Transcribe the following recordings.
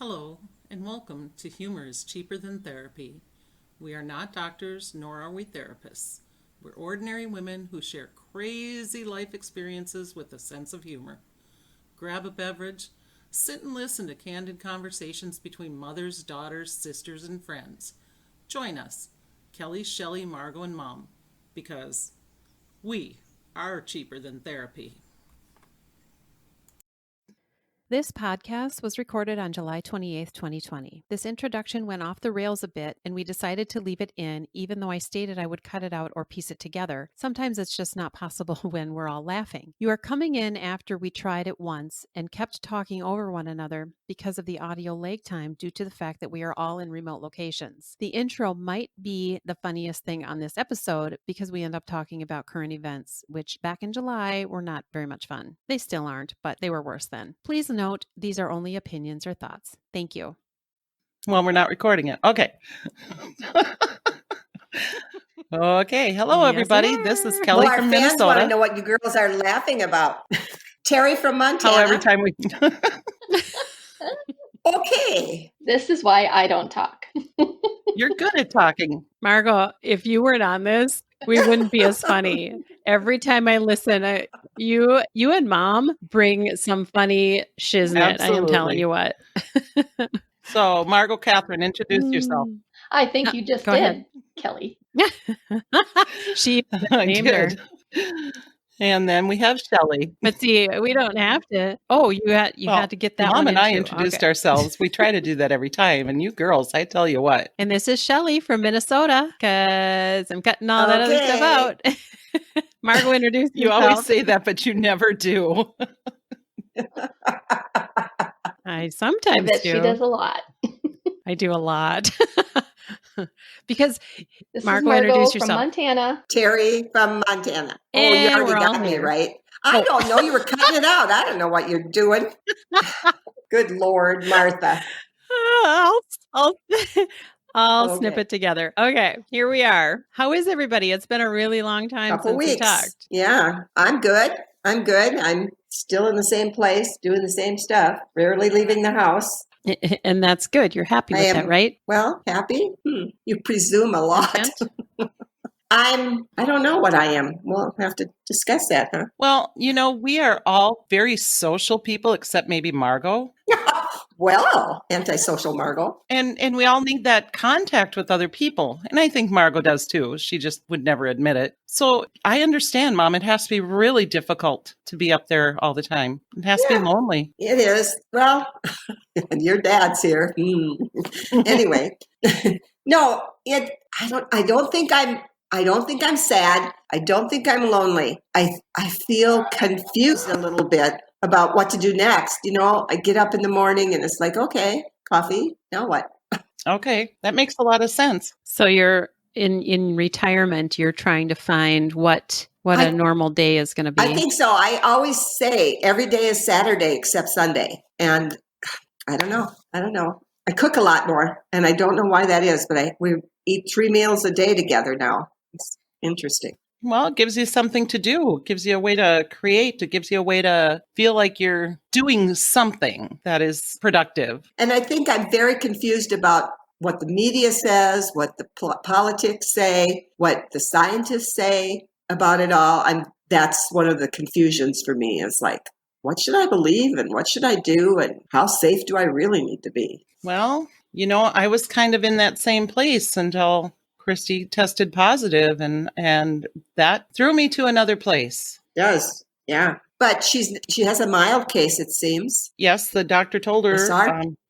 Hello, and welcome to Humor is Cheaper Than Therapy. We are not doctors, nor are we therapists. We're ordinary women who share crazy life experiences with a sense of humor. Grab a beverage, sit and listen to candid conversations between mothers, daughters, sisters, and friends. Join us, Kelly, Shelley, Margot, and Mom, because we are cheaper than therapy. This podcast was recorded on July 28th, 2020. This introduction went off the rails a bit, and we decided to leave it in, even though I stated I would cut it out or piece it together. Sometimes it's just not possible when we're all laughing. You are coming in after we tried it once and kept talking over one another because of the audio lag time due to the fact that we are all in remote locations. The intro might be the funniest thing on this episode because we end up talking about current events, which back in July were not very much fun. They still aren't, but they were worse then. Please note, these are only opinions or thoughts. Thank you. Well, we're not recording it. Okay. Okay. Hello, Yes, everybody. we This is are. Kelly Well, our from fans want to Minnesota. know what you girls are laughing about. Terry from Montana. How every time we Okay. This is why I don't talk. You're good at talking. Margot, if you weren't on this, we wouldn't be as funny. Every time I listen, you and Mom bring some funny shiznit. I am telling Absolutely. you what. So, Margot Catherine, introduce yourself. I think you just Go did, ahead. Kelly. She I named her. did. And then we have Shelley. But see, we don't have to. Oh, you had to get that Mom one and I into. introduced Okay. ourselves. We try to do that every time. And you girls, I tell you what. And this is Shelley from Minnesota, because I'm cutting all that other stuff out. Margot, introduce You yourself. always say that, but you never do. I I sometimes bet do. she does a lot. I do a lot. Because This Margot, is Margot introduce from yourself. Montana. Terry from Montana. Oh, you And already we're all got me, here. right? I don't know. You were cutting it out. I don't know what you're doing. Good Lord, Martha. I'll Okay. snip it together. Okay, here we are. How is everybody? It's been a really long time Couple since we weeks. talked. Yeah, I'm good. I'm still in the same place, doing the same stuff, rarely leaving the house. And that's good. You're happy I with am. that, right? Well, happy? You presume a lot. Content? I don't know what I am. We'll have to discuss that, huh? Well, we are all very social people, except maybe Margot. Well, antisocial Margot. And we all need that contact with other people. And I think Margot does too. She just would never admit it. So I understand, Mom. It has to be really difficult to be up there all the time. It has to be lonely. It is. Well, your dad's here. Anyway, no, I don't think I'm sad. I don't think I'm lonely. I feel confused a little bit about what to do next. I get up in the morning and it's like, okay, coffee. Now what? Okay, that makes a lot of sense. So you're in retirement. You're trying to find what a normal day is going to be. I think so. I always say every day is Saturday except Sunday. And I don't know. I cook a lot more and I don't know why that is, but we eat 3 meals a day together now. It's interesting. Well, it gives you something to do. It gives you a way to create. It gives you a way to feel like you're doing something that is productive. And I think I'm very confused about what the media says, what the politics say, what the scientists say about it all. That's one of the confusions for me. Is like, what should I believe and what should I do and how safe do I really need to be? Well, I was kind of in that same place until Christy tested positive, and that threw me to another place. Does, yeah. But she has a mild case, it seems. Yes, the doctor told her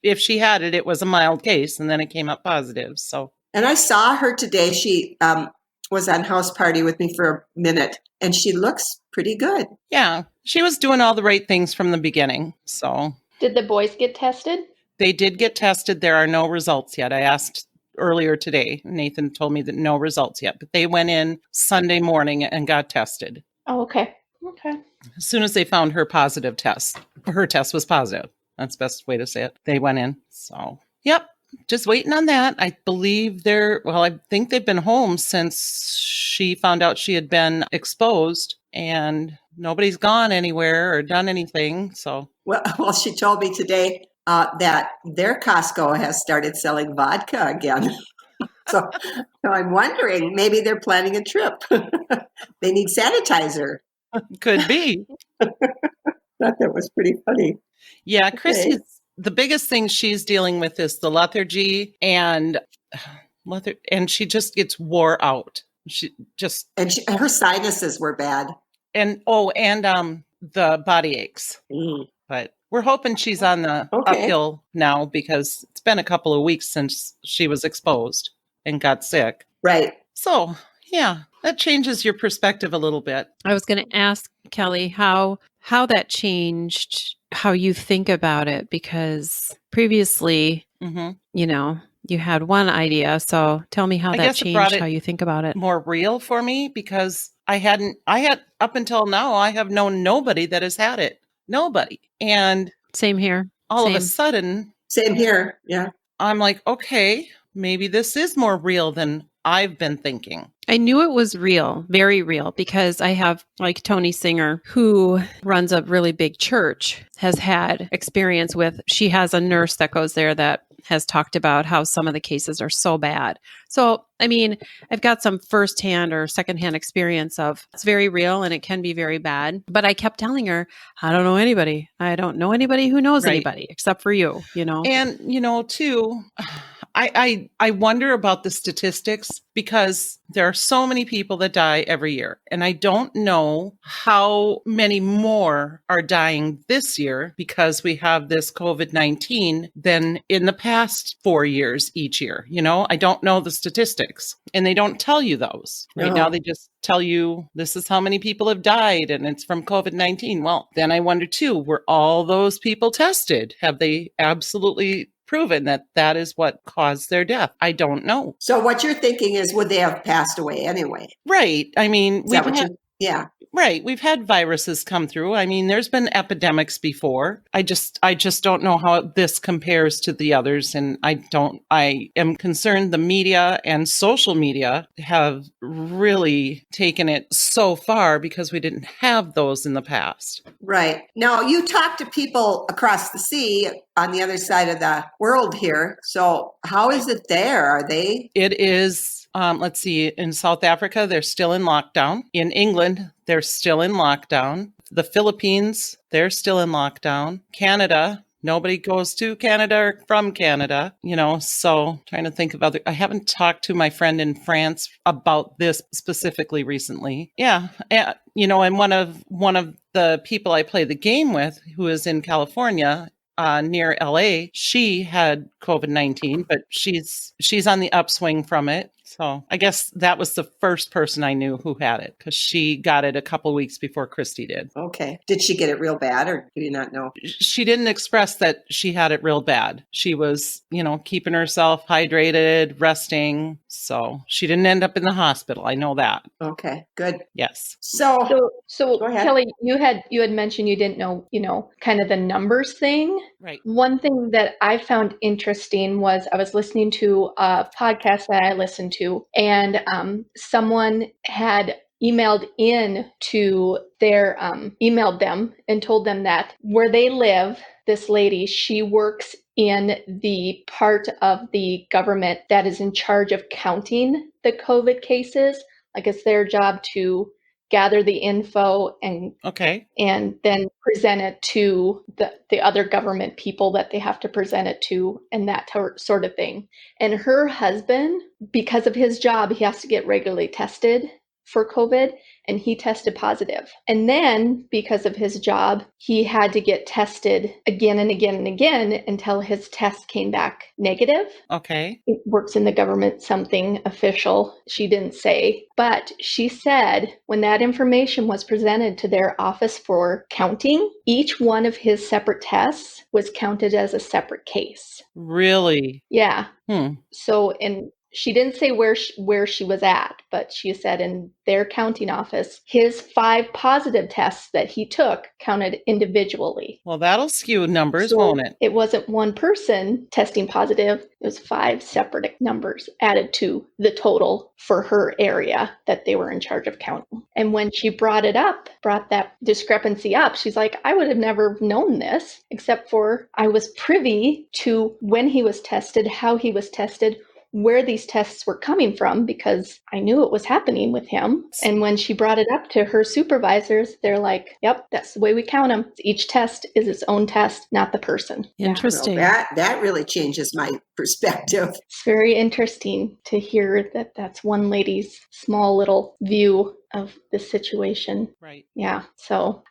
if she had it, it was a mild case, and then it came up positive. So, and I saw her today. She was on house party with me for a minute, and she looks pretty good. Yeah, she was doing all the right things from the beginning. So, Did the boys get tested? They did get tested. There are no results yet. I asked earlier today. Nathan told me that no results yet, but they went in Sunday morning and got tested. Oh, okay. Okay. As soon as they found her positive test, her test was positive. That's the best way to say it. They went in. So, yep, just waiting on that. I believe I think they've been home since she found out she had been exposed, and nobody's gone anywhere or done anything. So, Well, she told me today, that their Costco has started selling vodka again. So I'm wondering, maybe they're planning a trip. They need sanitizer. Could be. Thought that was pretty funny. Yeah, Okay. Christy's the biggest thing she's dealing with is the lethargy and she just gets wore out. She just And her sinuses were bad. and the body aches. But we're hoping she's on the uphill now because it's been a couple of weeks since she was exposed and got sick. Right. So, yeah, that changes your perspective a little bit. I was going to ask Kelly how that changed how you think about it, because previously, you had one idea. So tell me how that changed how you think about it. More real for me because I had up until now, I have known nobody that has had it. Nobody. And same here. All of a sudden. Same here. Yeah. I'm like, okay, maybe this is more real than I've been thinking. I knew it was real, very real, because I have like Tony Singer, who runs a really big church, has had experience with, she has a nurse that goes there that has talked about how some of the cases are so bad. So, I mean, I've got some firsthand or secondhand experience of it's very real and it can be very bad. But I kept telling her, I don't know anybody. I don't know anybody who knows anybody except for you, And, too, I wonder about the statistics because there are so many people that die every year. And I don't know how many more are dying this year because we have this COVID-19 than in the past 4 years each year. I don't know the statistics and they don't tell you those. Right now, they just tell you this is how many people have died and it's from COVID-19. Well, then I wonder too, were all those people tested? Have they absolutely proven that is what caused their death? I don't know. So what you're thinking is, would they have passed away anyway? Right. I mean, Right. We've had viruses come through. I mean, there's been epidemics before. I just don't know how this compares to the others. And I am concerned the media and social media have really taken it so far because we didn't have those in the past. Right. Now, you talk to people across the sea on the other side of the world here. So how is it there? It is. Let's see, in South Africa, they're still in lockdown. In England, they're still in lockdown. The Philippines, they're still in lockdown. Canada, nobody goes to Canada or from Canada, so trying to think of I haven't talked to my friend in France about this specifically recently. Yeah. And one of the people I play the game with who is in California, near LA, she had COVID-19, but she's on the upswing from it. So I guess that was the first person I knew who had it because she got it a couple weeks before Christy did. Okay. Did she get it real bad or do you not know? She didn't express that she had it real bad. She was, keeping herself hydrated, resting. So she didn't end up in the hospital. I know that. Okay, good. Yes. So go ahead. Kelly, you had mentioned you didn't know, kind of the numbers thing. Right. One thing that I found interesting was I was listening to a podcast that I listened to, and someone had emailed them and told them that where they live, this lady, she works in the part of the government that is in charge of counting the COVID cases. Like it's their job to gather the info and then present it to the other government people that they have to present it to and that sort of thing. And her husband, because of his job, he has to get regularly tested for COVID, and he tested positive. And then because of his job, he had to get tested again and again and again until his test came back negative. Okay. It works in the government, something official. She didn't say, but she said when that information was presented to their office for counting, each one of his separate tests was counted as a separate case. Really? Yeah. Hmm. So, and She didn't say where she was at, but she said in their counting office, his 5 positive tests that he took counted individually. Well, that'll skew numbers, So won't it? it wasn't one person testing positive. It was 5 separate numbers added to the total for her area that they were in charge of counting. And when she brought that discrepancy up, she's like, I would have never known this, except for I was privy to when he was tested, how he was tested, where these tests were coming from, because I knew it was happening with him. And when she brought it up to her supervisors, they're like, yep, that's the way we count them. Each test is its own test, not the person. Interesting. Well, that really changes my perspective. It's very interesting to hear that that's one lady's small little view of the situation. Right. Yeah. So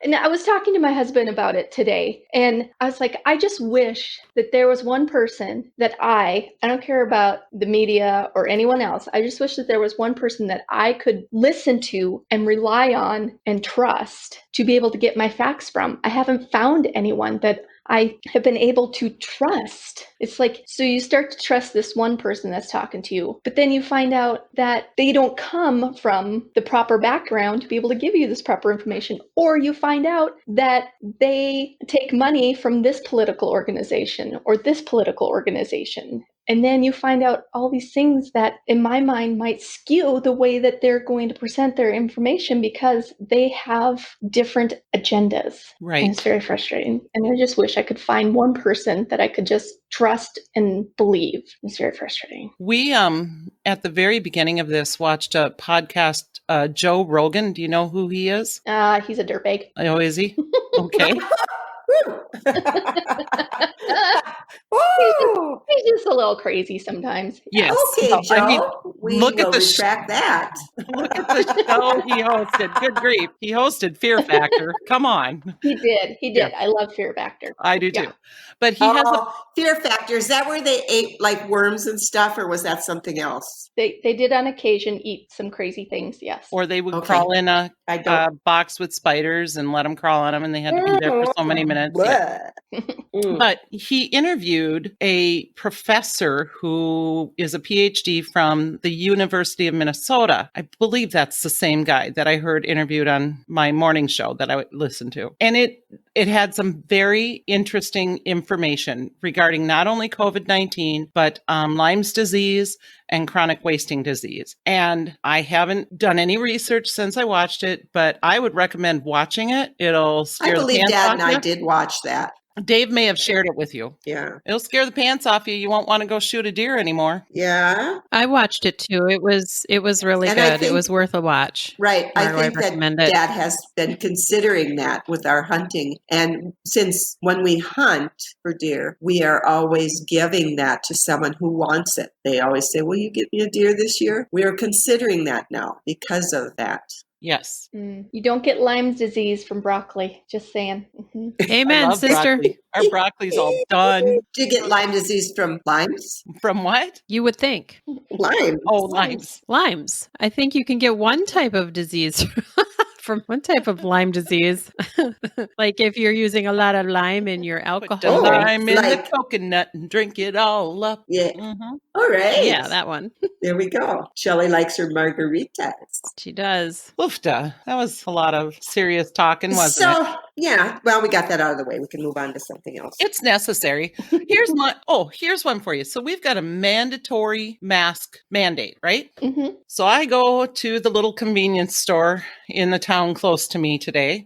and I was talking to my husband about it today, and I was like, I just wish that there was one person that I don't care about the media or anyone else. I just wish that there was one person that I could listen to and rely on and trust to be able to get my facts from. I haven't found anyone that I have been able to trust. It's like, so you start to trust this one person that's talking to you, but then you find out that they don't come from the proper background to be able to give you this proper information. Or you find out that they take money from this political organization or this political organization. And then you find out all these things that, in my mind, might skew the way that they're going to present their information because they have different agendas. Right. And it's very frustrating. And I just wish I could find one person that I could just trust and believe. It's very frustrating. We, at the very beginning of this, watched a podcast, Joe Rogan. Do you know who he is? He's a dirtbag. Oh, is he? Okay. Woo! He's just a little crazy sometimes. Yes. Okay, No, Joe. I mean, we look will at the retract that. look at the show he hosted. Good grief. He hosted Fear Factor. Come on. He did. Yeah. I love Fear Factor. I do too. Yeah. But he has a Fear Factor. Is that where they ate like worms and stuff, or was that something else? They did on occasion eat some crazy things, yes. or they would Okay. crawl in a I don't. box with spiders and let them crawl on them, and they had to be there for so many minutes. Yeah. Mm. But he interviewed a professor who is a PhD from the University of Minnesota. I believe that's the same guy that I heard interviewed on my morning show that I would listen to. And it had some very interesting information regarding not only COVID-19, but Lyme's disease and chronic wasting disease. And I haven't done any research since I watched it, but I would recommend watching it. It'll scare I believe the pants Dad off and I you. did watch that. Dave may have shared it with you. Yeah. It'll scare the pants off you. You won't want to go shoot a deer anymore. Yeah. I watched it too. It was really And I good. think- it was worth a watch. Right. I Or think that recommend it. Dad has been considering that with our hunting. And since when we hunt for deer, we are always giving that to someone who wants it. They always say, will you get me a deer this year? We are considering that now because of that. Yes. You don't get Lyme's disease from broccoli. Just saying. Mhm. I Amen, love sister. broccoli. Our broccoli's all done. Do you get Lyme disease from limes? From what? You would think. Lime. Oh, limes. Limes. I think you can get one type of disease from one type of Lyme disease. Like if you're using a lot of lime in your Put the alcohol. lime in like- the coconut and drink it all up. Yeah. Mhm. All right. Yeah, that one. There we go. Shelley likes her margaritas. She does. Oofta. That was a lot of serious talking, wasn't it? So, yeah, well, we got that out of the way. We can move on to something else. It's necessary. Here's one for you. So we've got a mandatory mask mandate, right? Mhm. So I go to the little convenience store in the town close to me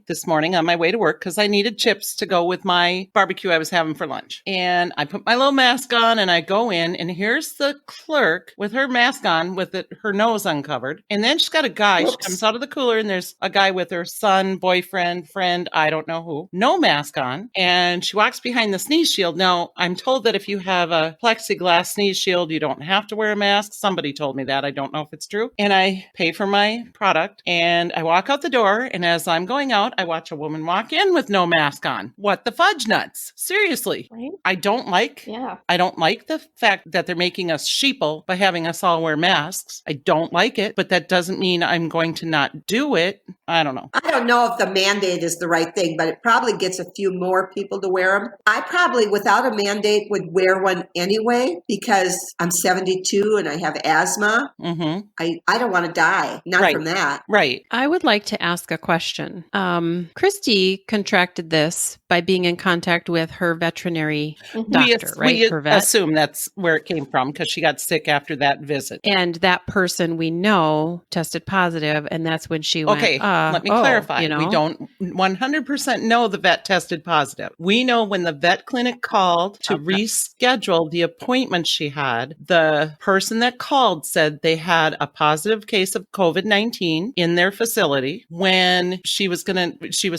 this morning on my way to work because I needed chips to go with my barbecue I was having for lunch. And I put my little mask on and I go in, and here's the clerk with her mask on with her nose uncovered. And then she's got a guy. Whoops. She comes out of the cooler and there's a guy with her son, boyfriend, friend, I don't know who, no mask on. And she walks behind the sneeze shield. Now, I'm told that if you have a plexiglass sneeze shield, you don't have to wear a mask. Somebody told me that. I don't know if it's true. And I pay for my product and I walk out the door. And as I'm going out, I watch a woman walk in with no mask on. What the fudge nuts? Seriously. Right? I don't like Yeah. the fact that they're making us sheeple by having us all wear masks. I don't like it, but that doesn't mean I'm going to not do it. I don't know. I don't know if the mandate is the right thing. thing, but it probably gets a few more people to wear them. I probably, without a mandate, would wear one anyway because I'm 72 and I have asthma. Mm-hmm. I don't want to die, not Right. from that. Right. I would like to ask a question. Christy contracted this by being in contact with her veterinary doctor, right? We Her vet. assume that's where it came from because she got sick after that visit. And that person we know tested positive, and that's when she went, Okay, let me clarify. You know? We don't 100% know the vet tested positive. We know when the vet clinic called to reschedule the appointment she had, the person that called said they had a positive case of COVID-19 in their facility. When she was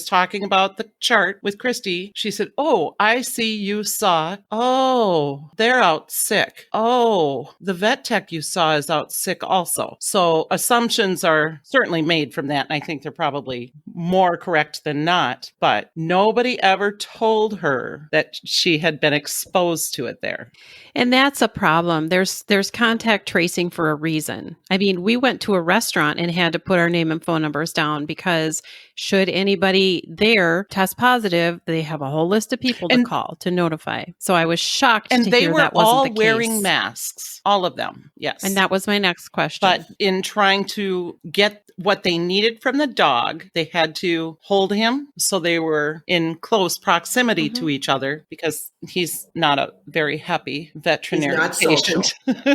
talking about the chart with Christy, she said, "Oh, I see you saw. Oh, they're out sick. Oh, the vet tech you saw is out sick also." So assumptions are certainly made from that. And I think they're probably more correct than not, but nobody ever told her that she had been exposed to it there. And that's a problem. There's contact tracing for a reason. I mean, we went to a restaurant and had to put our name and phone numbers down because should anybody there test positive, they have a whole list of people to call to notify. So I was shocked to hear that wasn't the case. And they were all wearing masks, all of them. Yes. And that was my next question. But in trying to get what they needed from the dog, they had to hold him. So they were in close proximity to each other because he's not a very happy veterinary patient.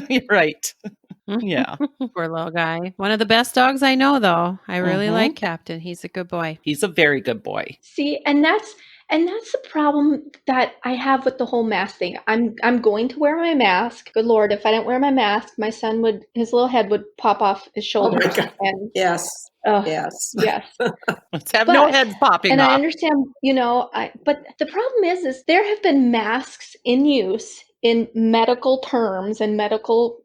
You're right. Yeah. Poor little guy. One of the best dogs I know, though. I really like Captain. He's a good boy. He's a very good boy. See, and that's the problem that I have with the whole mask thing. I'm going to wear my mask. Good Lord, if I didn't wear my mask, my son his little head would pop off his shoulders. Oh my God. And yes. Yes. Let's have no heads popping and off. I understand, but the problem is there have been masks in use in medical terms and medical,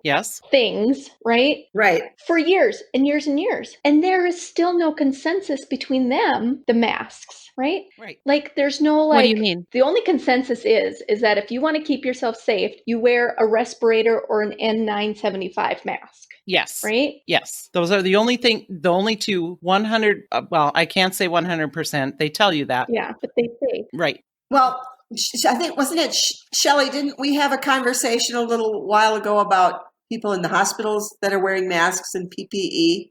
yes, things, right? Right. For years and years and years. And there is still no consensus between them, the masks, right? Right. Like there's no What do you mean? The only consensus is that if you want to keep yourself safe, you wear a respirator or an N95 mask. Yes. Right? Yes. Those are the only two 100, well, I can't say 100%. They tell you that. Yeah, but they say. Right. Well, I think, wasn't it, Shelley, didn't we have a conversation a little while ago about people in the hospitals that are wearing masks and PPE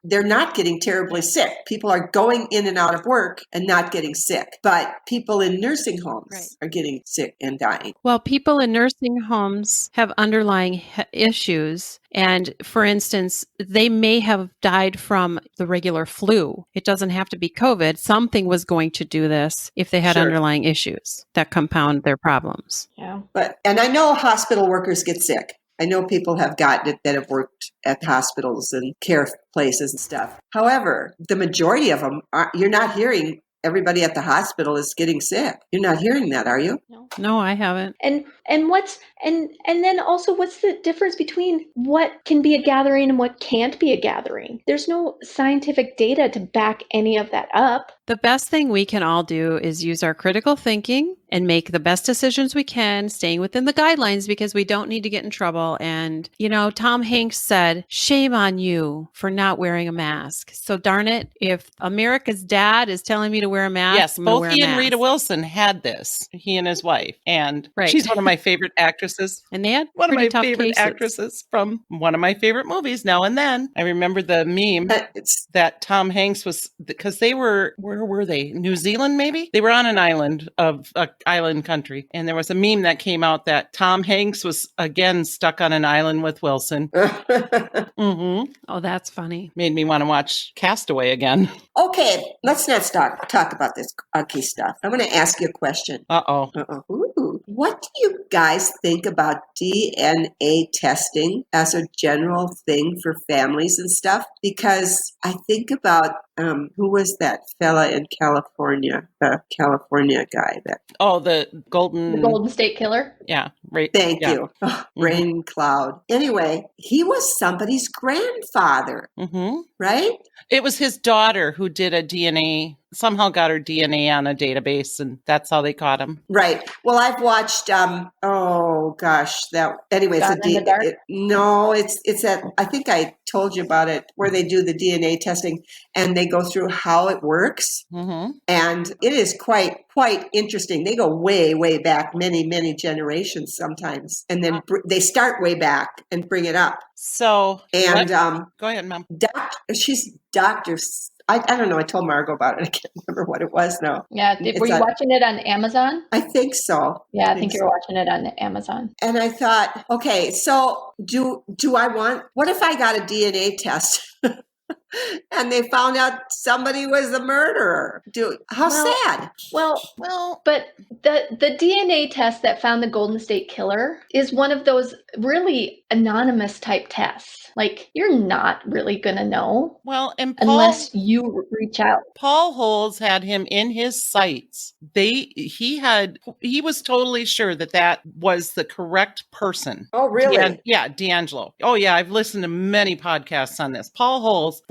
they're not getting terribly sick. People are going in and out of work and not getting sick, but people in nursing homes are getting sick and dying. Well, people in nursing homes have underlying issues. And for instance, they may have died from the regular flu. It doesn't have to be COVID. Something was going to do this if they had underlying issues that compound their problems. Yeah. And I know hospital workers get sick. I know people have gotten it that have worked at hospitals and care places and stuff. However, the majority of them, you're not hearing everybody at the hospital is getting sick. You're not hearing that, are you? No, I haven't. And then also what's the difference between what can be a gathering and what can't be a gathering? There's no scientific data to back any of that up. The best thing we can all do is use our critical thinking and make the best decisions we can, staying within the guidelines because we don't need to get in trouble. And, Tom Hanks said, shame on you for not wearing a mask. So darn it, if America's dad is telling me to wear a mask, yes, I'm gonna both wear he a and mask. Rita Wilson had this, he and his wife. And she's one of my favorite actresses. And they had one of my tough favorite cases. actresses from one of my favorite movies, Now and Then. I remember the meme that Tom Hanks was, because they were, where were they? New Zealand, maybe? They were on an island of island country. And there was a meme that came out that Tom Hanks was again stuck on an island with Wilson. Oh, that's funny. Made me want to watch Castaway again. Okay, let's not talk about this key stuff. I'm going to ask you a question. Ooh. What do you guys think about DNA testing as a general thing for families and stuff? Because I think about who was that fella in California, the California guy that. Oh, the Golden State Killer? Yeah. Right. Thank you. Rain Cloud. Anyway, he was somebody's grandfather, right? It was his daughter who did a DNA, somehow got her DNA on a database, and that's how they caught him. Right. Well, I've watched, oh gosh, anyway, Gone in the dark? no, it's that, I think I told you about it, where they do the DNA testing and they go through how it works. Mm-hmm. And it is quite interesting. They go way, way back, many generations sometimes. And then they start way back and bring it up. So, And go ahead, Mom. she's Dr. I don't know. I told Margot about it. I can't remember what it was now. Yeah. Were you watching it on Amazon? I think so. Yeah, I think you were watching it on Amazon. And I thought, okay, so do I want, what if I got a DNA test and they found out somebody was the murderer? How sad. Well, but the DNA test that found the Golden State Killer is one of those really anonymous type tests. Like, you're not really going to know. Well, and unless you reach out. Paul Holes had him in his sights. He was totally sure that was the correct person. Oh, really? D'Angelo. Oh, yeah. I've listened to many podcasts on this. Paul Holes,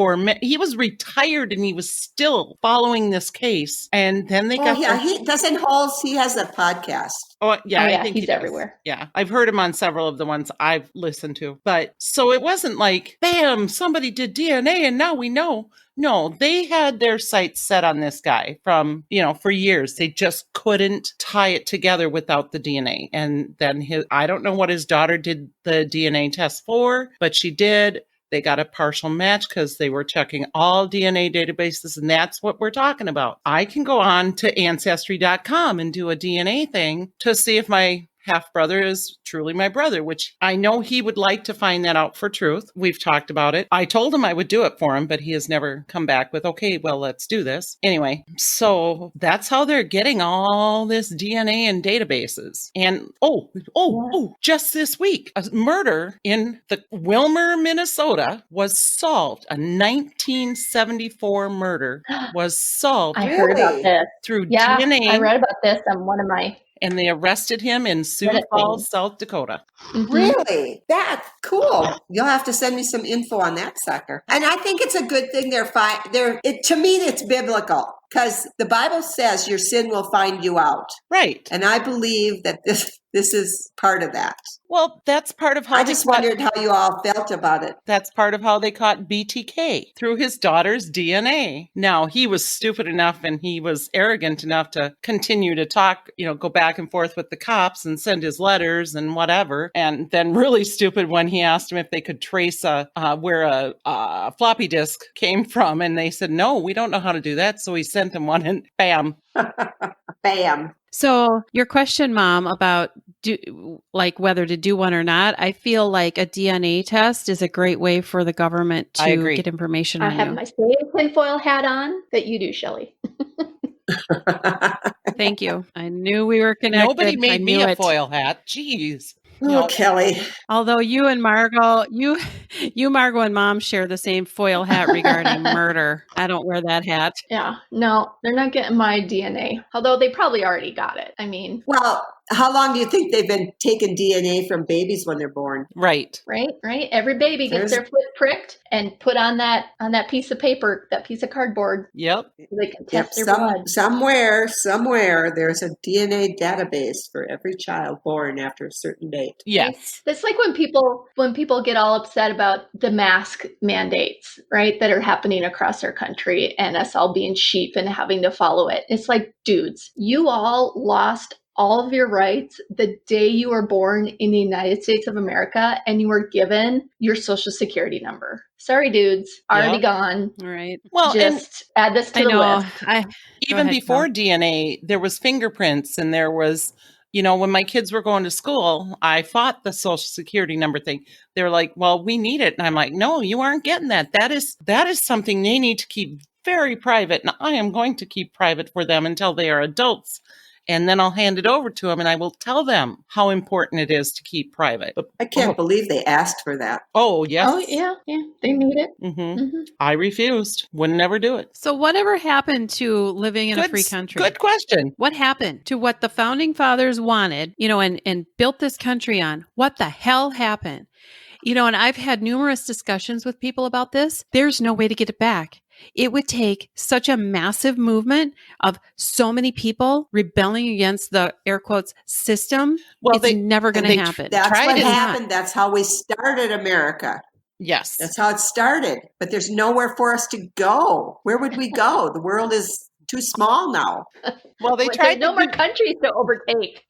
he was retired and he was still following this case. And then they got. He doesn't Holes. He has a podcast. Oh, yeah. I think he's everywhere. Yeah. I've heard him on several of the ones I've listened to. But so it wasn't like, bam, somebody did DNA and now we know. No, they had their sights set on this guy for years. They just couldn't tie it together without the DNA. And then I don't know what his daughter did the DNA test for, but she did. They got a partial match because they were checking all DNA databases, and that's what we're talking about. I can go on to Ancestry.com and do a DNA thing to see if my half-brother is truly my brother, which I know he would like to find that out for truth. We've talked about it. I told him I would do it for him, but he has never come back with, okay, well, let's do this. Anyway, so that's how they're getting all this DNA in databases. And just this week, a murder in the Wilmer, Minnesota was solved. A 1974 murder was solved. I heard about this. Through DNA. I read about this on one of my... And they arrested him in Sioux Falls, South Dakota. Mm-hmm. Really? That's cool. You'll have to send me some info on that sucker. And I think it's a good thing to me, it's biblical. Because the Bible says your sin will find you out. Right. And I believe that this is part of that. Well, that's part of how I just wondered how you all felt about it. That's part of how they caught BTK, through his daughter's DNA. Now, he was stupid enough and he was arrogant enough to continue to talk, go back and forth with the cops and send his letters and whatever. And then really stupid when he asked him if they could trace where a floppy disk came from. And they said, no, we don't know how to do that. So he sent them one and bam. Bam. So your question, Mom, about whether to do one or not, I feel like a DNA test is a great way for the government to get information on you. I have my same tinfoil hat on that you do, Shelley. Thank you. I knew we were connected. Nobody made me a foil hat. Jeez. Oh, Kelly. Although you and Margot, Margot and Mom share the same foil hat regarding murder. I don't wear that hat. Yeah. No, they're not getting my DNA. Although they probably already got it. I mean. Well, how long do you think they've been taking DNA from babies when they're born? Right. Every baby gets their foot pricked and put on that piece of paper, that piece of cardboard. Yep. They can test their blood. Somewhere, there's a DNA database for every child born after a certain date. Yes. It's like when people get all upset about the mask mandates, right, that are happening across our country and us all being sheep and having to follow it. It's like, dudes, you all lost all of your rights the day you were born in the United States of America and you were given your social security number. Sorry, dudes, already gone. Right. Well, just add this to the list. Even before DNA, there was fingerprints and there was, when my kids were going to school, I fought the social security number thing. They were like, well, we need it. And I'm like, no, you aren't getting that. That is something they need to keep very private. And I am going to keep private for them until they are adults. And then I'll hand it over to them and I will tell them how important it is to keep private. I can't believe they asked for that. Oh, yes. Oh, yeah. They need it. Mm-hmm. Mm-hmm. I refused. Would never do it. So whatever happened to living in a free country? Good question. What happened to what the founding fathers wanted, and built this country on? What the hell happened? And I've had numerous discussions with people about this. There's no way to get it back. It would take such a massive movement of so many people rebelling against the air quotes system. Well, It's never going to happen. That's Tried what it. happened. That's how we started America. Yes. That's how it started. But there's nowhere for us to go. Where would we go? The world is too small now. Well, they There's tried no to more countries to overtake.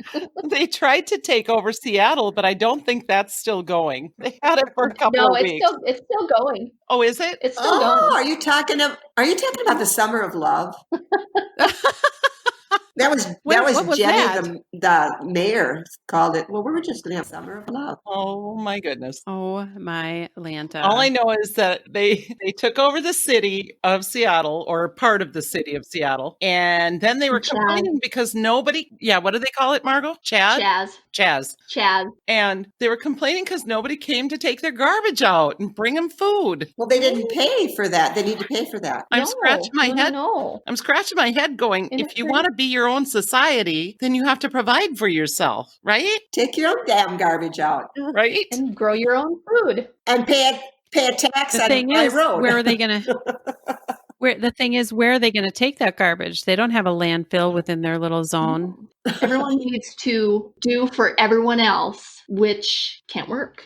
they tried to take over Seattle, but I don't think that's still going. They had it for a couple No, of weeks. it's still going. Oh, is it? It's still going. Are you talking about the summer of love? That was What was Jenny, that? the mayor, called it. Well, we were just going to have summer of love. Oh my goodness. Oh my Lanta. All I know is that they took over the city of Seattle, or part of the city of Seattle, and then they were Chaz. complaining because nobody, what do they call it, Margot? Chaz? Chaz. And they were complaining because nobody came to take their garbage out and bring them food. Well, they didn't pay for that. They need to pay for that. I'm scratching my head. No. I'm scratching my head going, And if it's you right. want to be your own society, then you have to provide for yourself, right? Take your own damn garbage out Right? And grow your own food. and pay a tax The on thing my is, road. where are they going to? Where are they going to take that garbage? They don't have a landfill within their little zone. Everyone needs to do for everyone else, which can't work.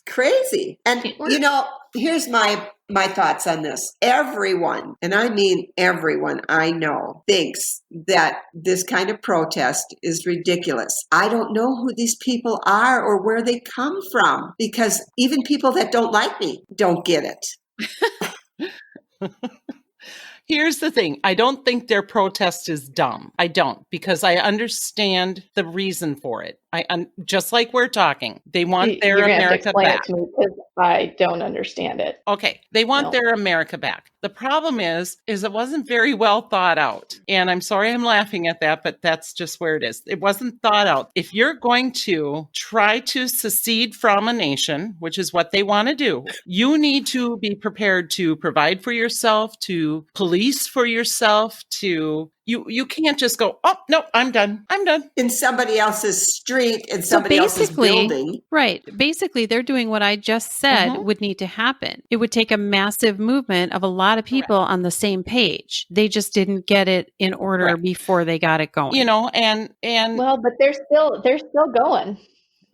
Crazy. And Can't work. here's my thoughts on this. Everyone, and I mean everyone I know, thinks that this kind of protest is ridiculous. I don't know who these people are or where they come from, because even people that don't like me don't get it. Here's the thing. I don't think their protest is dumb. I don't, because I understand the reason for it. Just like we're talking, they want their You're gonna have to America explain back. it to me because I don't understand it. Okay, they want No. their America back. The problem is it wasn't very well thought out. And I'm sorry I'm laughing at that, but that's just where it is. It wasn't thought out. If you're going to try to secede from a nation, which is what they want to do, you need to be prepared to provide for yourself, to police for yourself, to you can't just go, oh, no, I'm done. In somebody else's street, in somebody else's building. Right. Basically, they're doing what I just said would need to happen. It would take a massive movement of a lot of people on the same page. They just didn't get it in order before they got it going. And Well, but they're still going.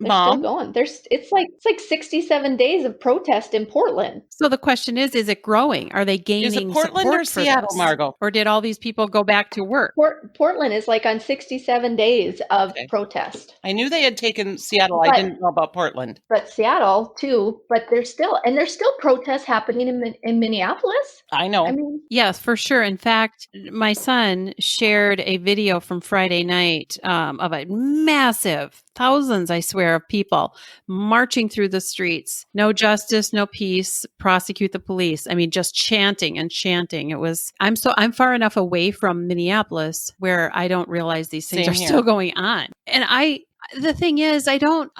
They're Mom? still going. It's like 67 days of protest in Portland. So the question is it growing? Are they gaining Is it Portland support or for Seattle, this? Margot? Or did all these people go back to work? Portland is like on 67 days of protest. I knew they had taken Seattle. But- I didn't know about Portland. But Seattle too. But there's still protests happening in Minneapolis. I know. I mean, Yes, for sure. In fact, my son shared a video from Friday night of a massive, thousands, I swear, of people marching through the streets. No justice, no peace, prosecute the police. I mean, just chanting and chanting. I'm far enough away from Minneapolis where I don't realize these things Same are here. still going on. And the thing is, I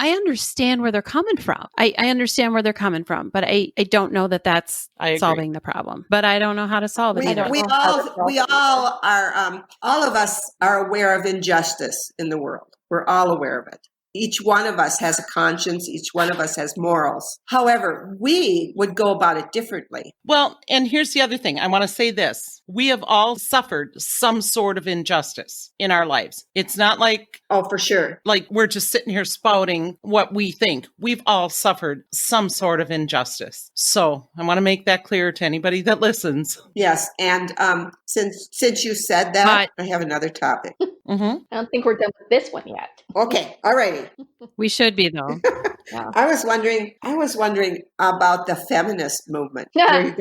understand where they're coming from. I understand where they're coming from, but I don't know that that's I agree. solving the problem. But I don't know how to solve it We either. all are, all of us are aware of injustice in the world. We're all aware of it. Each one of us has a conscience. Each one of us has morals. However, we would go about it differently. Well, and here's the other thing. I want to say this. We have all suffered some sort of injustice in our lives. It's not like For sure. we're just sitting here spouting what we think. We've all suffered some sort of injustice. So I want to make that clear to anybody that listens. Yes. And since you said that, I have another topic. Mm-hmm. I don't think we're done with this one yet. Okay. All righty. We should be, though. I was wondering about the feminist movement. Yeah.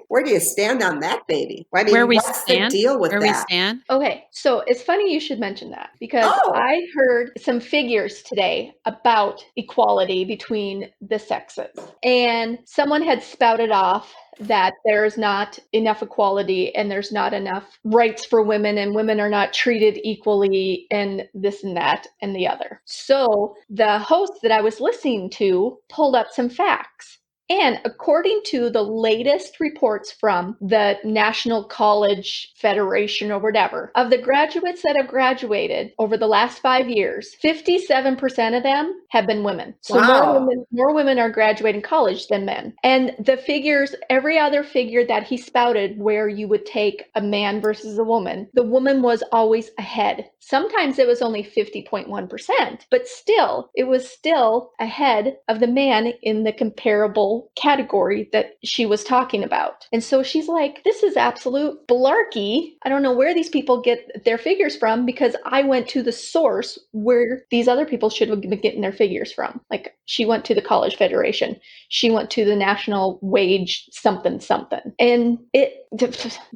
Where do you stand on that, baby? I mean, Where we what's stand? the deal with Where that? we stand? Okay, so it's funny you should mention that because I heard some figures today about equality between the sexes. And someone had spouted off that there's not enough equality and there's not enough rights for women and women are not treated equally and this and that and the other. So the host that I was listening to pulled up some facts. And according to the latest reports from the National College Federation or whatever, of the graduates that have graduated over the last 5 years, 57% of them have been women. So Wow. more women are graduating college than men. And the figures, every other figure that he spouted where you would take a man versus a woman, the woman was always ahead. Sometimes it was only 50.1%, but still, it was still ahead of the man in the comparable category that she was talking about. And so she's like, this is absolute blarkey. I don't know where these people get their figures from, because I went to the source where these other people should have been getting their figures from. Like, she went to the College Federation. She went to the National Wage something something. And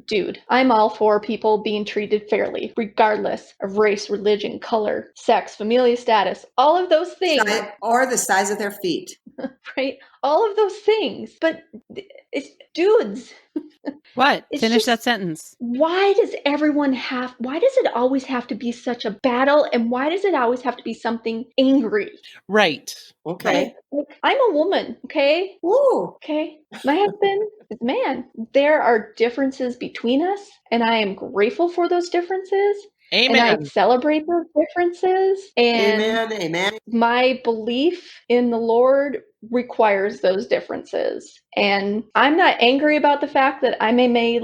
dude, I'm all for people being treated fairly, regardless of race, religion, color, sex, familial status, all of those things. Or the size of their feet. Right? All of those things. But it's dudes. What? It's Finish just- that sentence. Why does it always have to be such a battle? And why does it always have to be something angry? Right. Okay. Like, I'm a woman, okay? Ooh. Okay. My husband is a man. There are differences between us, and I am grateful for those differences. And I Amen. celebrate those differences. And Amen. my belief in the Lord requires those differences. And I'm not angry about the fact that I may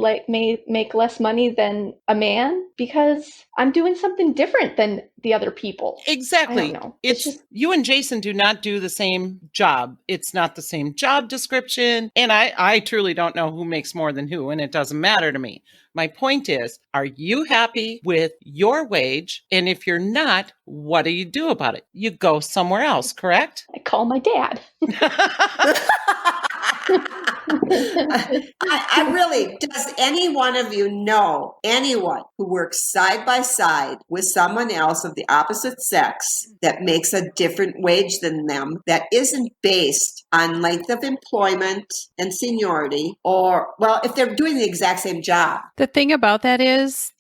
make less money than a man, because I'm doing something different than the other people. Exactly. I don't know. It's just you and Jason do not do the same job. It's not the same job description. And I truly don't know who makes more than who, and it doesn't matter to me. My point is, are you happy with your wage? And if you're not, what do you do about it? You go somewhere else, correct? I call my dad. I really, does any one of you know anyone who works side by side with someone else of the opposite sex that makes a different wage than them, that isn't based on length of employment and seniority, or, well, if they're doing the exact same job? The thing about that is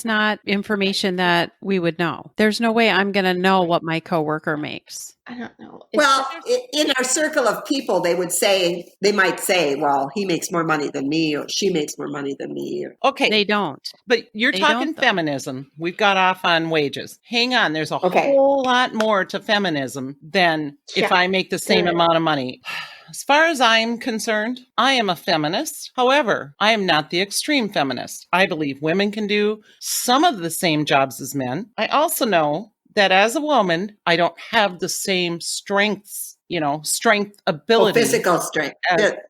not information that we would know. There's no way I'm going to know what my coworker makes. I don't know. Well, in our circle of people, they might say, well, he makes more money than me, or she makes more money than me. Okay. They don't. But you're They talking don't, though. feminism. We've got off on wages. Hang on. There's a Okay. whole lot more to feminism than if Yeah, I make the same there is. amount of money. As far as I'm concerned, I am a feminist. However, I am not the extreme feminist. I believe women can do some of the same jobs as men. I also know that as a woman, I don't have the same strength ability. Physical strength.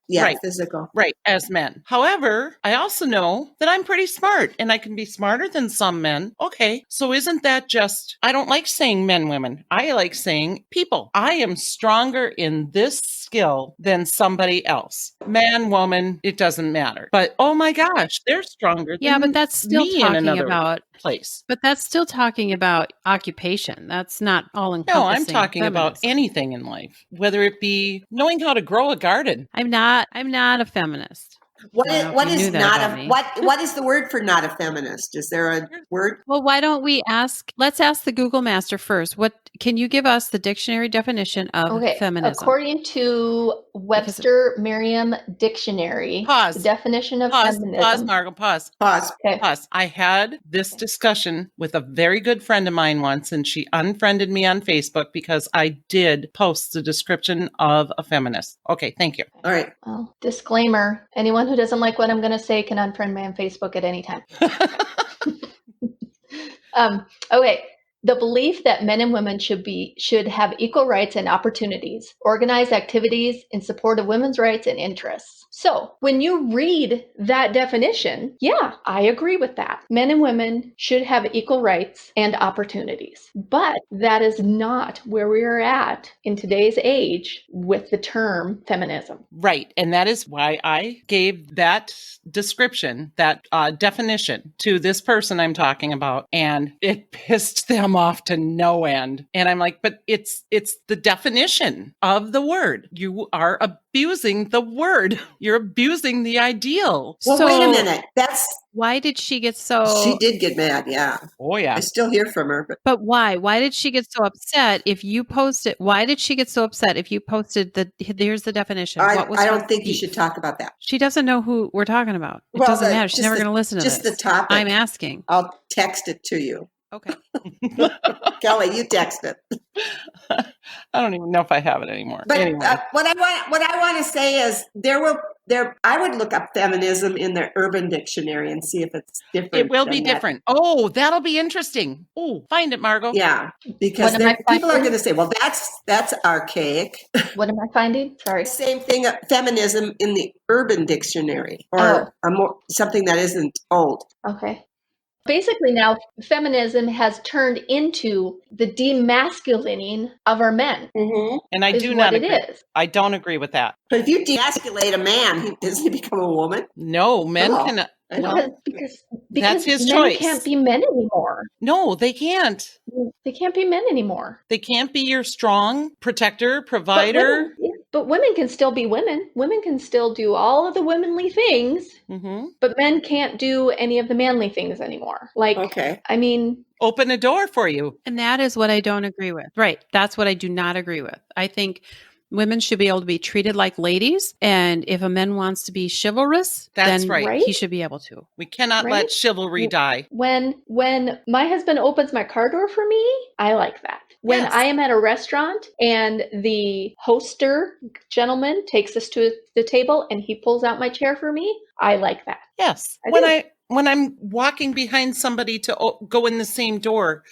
Right. Physical. Right, as men. However, I also know that I'm pretty smart and I can be smarter than some men. Okay, so isn't that just, I don't like saying men, women. I like saying people. I am stronger in this skill than somebody else. Man, woman, it doesn't matter. But oh my gosh, they're stronger than Yeah, but that's still me in talking another about place. But that's still talking about occupation. That's not all encompassing. No, I'm talking about feminism. anything in life, whether it be knowing how to grow a garden. I'm not a feminist. What I is, don't know what if you is knew that not about a me. what is the word for not a feminist? Is there a word? Well, why don't we let's ask the Google Master first. What can you give us the dictionary definition of Okay, feminism? according to Webster Merriam Dictionary, Pause. the definition of Pause, feminism. Margot, pause. Pause. Okay. Pause. I had this discussion with a very good friend of mine once, and she unfriended me on Facebook because I did post the description of a feminist. Okay, thank you. All right. Well, disclaimer, anyone who doesn't like what I'm going to say can unfriend me on Facebook at any time. Okay. The belief that men and women should have equal rights and opportunities, organize activities in support of women's rights and interests. So when you read that definition, yeah, I agree with that. Men and women should have equal rights and opportunities. But that is not where we are at in today's age with the term feminism. Right. And that is why I gave that description, that definition to this person I'm talking about, and it pissed them them off to no end. And I'm like, but it's the definition of the word. You are abusing the word. You're abusing the ideal. Well, So wait a minute. why did she get She so did get mad. Yeah. Oh, yeah. I still hear from her, but But why? Why did she get so upset if you posted? Why did she get so upset if you posted here's the definition? What was I her don't think you beef? should talk about that. She doesn't know who we're talking about. It Well, doesn't matter. She's never going to listen to just this. the topic. I'm asking. I'll text it to you. Okay. Kelly, you text it. I don't even know if I have it anymore. But Anyway. what I want to say is I would look up feminism in the Urban Dictionary and see if it's different. It will be than that. different. Oh, that'll be interesting. Oh, find it, Margot. Yeah, because What am I people are finding? going to say, well, that's archaic. What am I finding? Sorry. Same thing, feminism in the Urban Dictionary, or something that isn't old. Okay. Basically, now feminism has turned into the demasculating of our men. Mm-hmm. And I is do what not it agree. is. I don't agree with that. But if you demasculate a man, doesn't he become a woman? No, men Oh. can. I know. Because That's his men choice. can't be men anymore. No, they can't. They can't be men anymore. They can't be your strong protector, provider. But women can still be women. Women can still do all of the womanly things, Mm-hmm. but men can't do any of the manly things anymore. Like, Okay. I mean, Open a door for you. And that is what I don't agree with. Right. That's what I do not agree with. I think women should be able to be treated like ladies. And if a man wants to be chivalrous, That's then right. he should be able to. We cannot Right? let chivalry die. when my husband opens my car door for me, I like that. When Yes. I am at a restaurant and the hoster gentleman takes us to the table and he pulls out my chair for me, I like that. Yes. I do. When I'm walking behind somebody to go in the same door,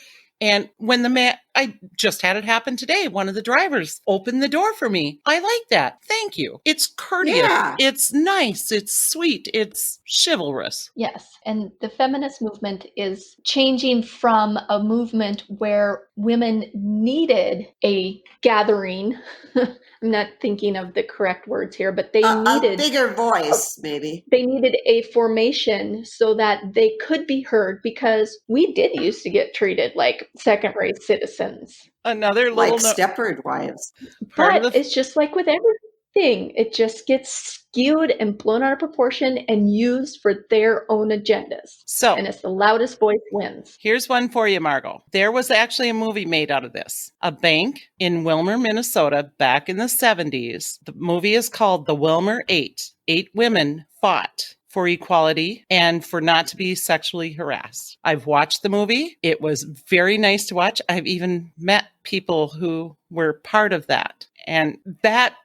and when the man, I just had it happen today. One of the drivers opened the door for me. I like that. Thank you. It's courteous. Yeah. It's nice. It's sweet. It's chivalrous. Yes. And the feminist movement is changing from a movement where women needed a gathering. I'm not thinking of the correct words here, but they A needed bigger voice, maybe. they needed a formation so that they could be heard, because we did used to get treated like second-rate citizens. Another Like little Stepford wives. part But of the it's just like with everything. It just gets skewed and blown out of proportion and used for their own agendas. So And it's the loudest voice wins. here's one for you, Margot. There was actually a movie made out of this. A bank in Wilmer, Minnesota, back in the 70s. The movie is called The Wilmer 8. 8 women fought for equality and for not to be sexually harassed. I've watched the movie. It was very nice to watch. I've even met people who were part of that. And that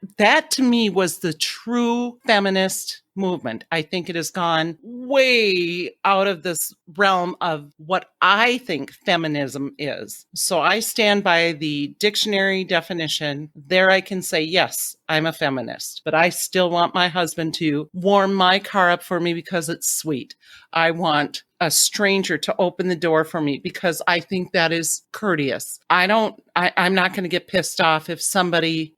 to me was the true feminist movement. I think it has gone way out of this realm of what I think feminism is. So I stand by the dictionary definition. There I can say, yes, I'm a feminist, but I still want my husband to warm my car up for me because it's sweet. I want a stranger to open the door for me because I think that is courteous. I'm not going to get pissed off if somebody,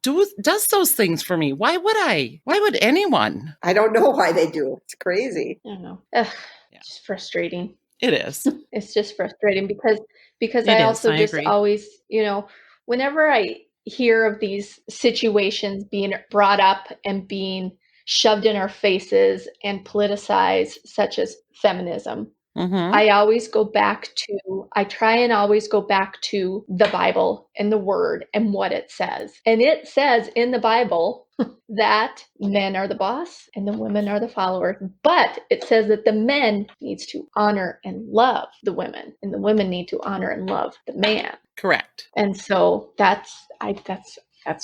does those things for me. Why would I? Why would anyone? I don't know why they do. It's crazy. I don't know. Ugh, Yeah. It's frustrating. It is. It's just frustrating because It I is, also I just agree. always, whenever I hear of these situations being brought up and being shoved in our faces and politicized, such as feminism, Mm-hmm. I try and always go back to the Bible and the Word and what it says. And it says in the Bible that men are the boss and the women are the followers. But it says that the men needs to honor and love the women, and the women need to honor and love the man. Correct. And so that's